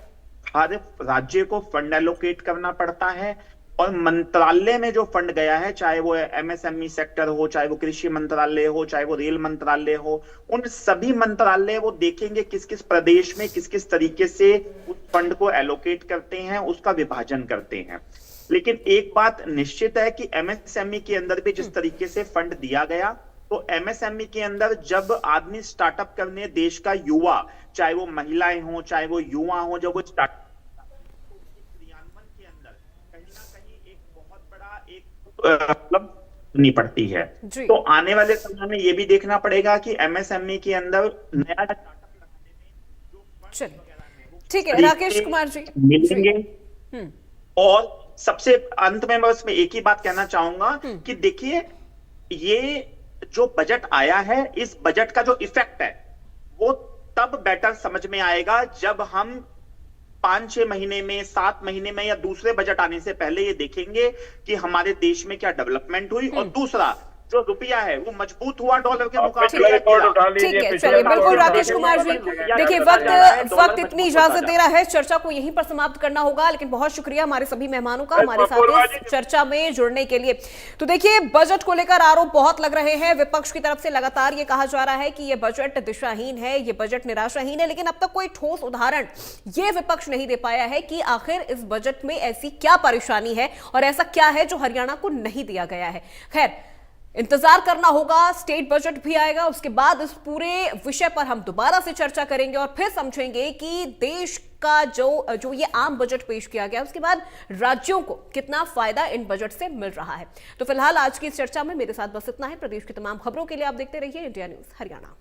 हर राज्य को फंड एलोकेट करना पड़ता है और मंत्रालय में जो फंड गया है, चाहे वो एमएसएमई सेक्टर हो, चाहे वो कृषि मंत्रालय हो, चाहे वो रेल मंत्रालय हो, उन सभी मंत्रालय वो देखेंगे किस किस प्रदेश में किस किस तरीके से उस फंड को एलोकेट करते हैं, उसका विभाजन करते हैं। लेकिन एक बात निश्चित है कि एमएसएमई के अंदर भी जिस तरीके से फंड दिया गया, तो एमएसएमई के अंदर जब आदमी स्टार्टअप करने, देश का युवा, चाहे वो महिलाएं हो चाहे वो युवा हो, जब वो स्टार्टअप क्रियान्वयन के अंदर कहीं ना कहीं एक बहुत बड़ा एक मतलब नहीं पड़ती है। तो आने वाले समय में ये भी देखना पड़ेगा कि एमएसएमई के अंदर नया स्टार्टअप लगाने में जो फंड, ठीक है राकेश कुमार जी, मिलेंगे। और सबसे अंत में बस मैं एक ही बात कहना चाहूंगा कि देखिए ये जो बजट आया है, इस बजट का जो इफेक्ट है वो तब बेटर समझ में आएगा जब हम 5-6 महीने में, 7 महीने में या दूसरे बजट आने से पहले ये देखेंगे कि हमारे देश में क्या डेवलपमेंट हुई और दूसरा जो रुपया है वो मजबूत हुआ डॉलर के मुकाबले। ठीक है, चलिए बिल्कुल राकेश कुमार जी, देखिए वक्त इतनी इजाजत दे रहा है, चर्चा को यहीं पर समाप्त करना होगा, लेकिन बहुत शुक्रिया हमारे सभी मेहमानों का हमारे साथ इस चर्चा में जुड़ने के लिए। तो देखिए बजट को लेकर आरोप बहुत लग रहे हैं, विपक्ष की तरफ से लगातार ये कहा जा रहा है कि ये बजट दिशाहीन है, ये बजट निराशाहीन है, लेकिन अब तक कोई ठोस उदाहरण ये विपक्ष नहीं दे पाया है कि आखिर इस बजट में ऐसी क्या परेशानी है और ऐसा क्या है जो हरियाणा को नहीं दिया गया है। खैर इंतजार करना होगा, स्टेट बजट भी आएगा, उसके बाद इस पूरे विषय पर हम दोबारा से चर्चा करेंगे और फिर समझेंगे कि देश का जो ये आम बजट पेश किया गया उसके बाद राज्यों को कितना फायदा इन बजट से मिल रहा है। तो फिलहाल आज की इस चर्चा में मेरे साथ बस इतना है। प्रदेश की तमाम खबरों के लिए आप देखते रहिए इंडिया न्यूज हरियाणा।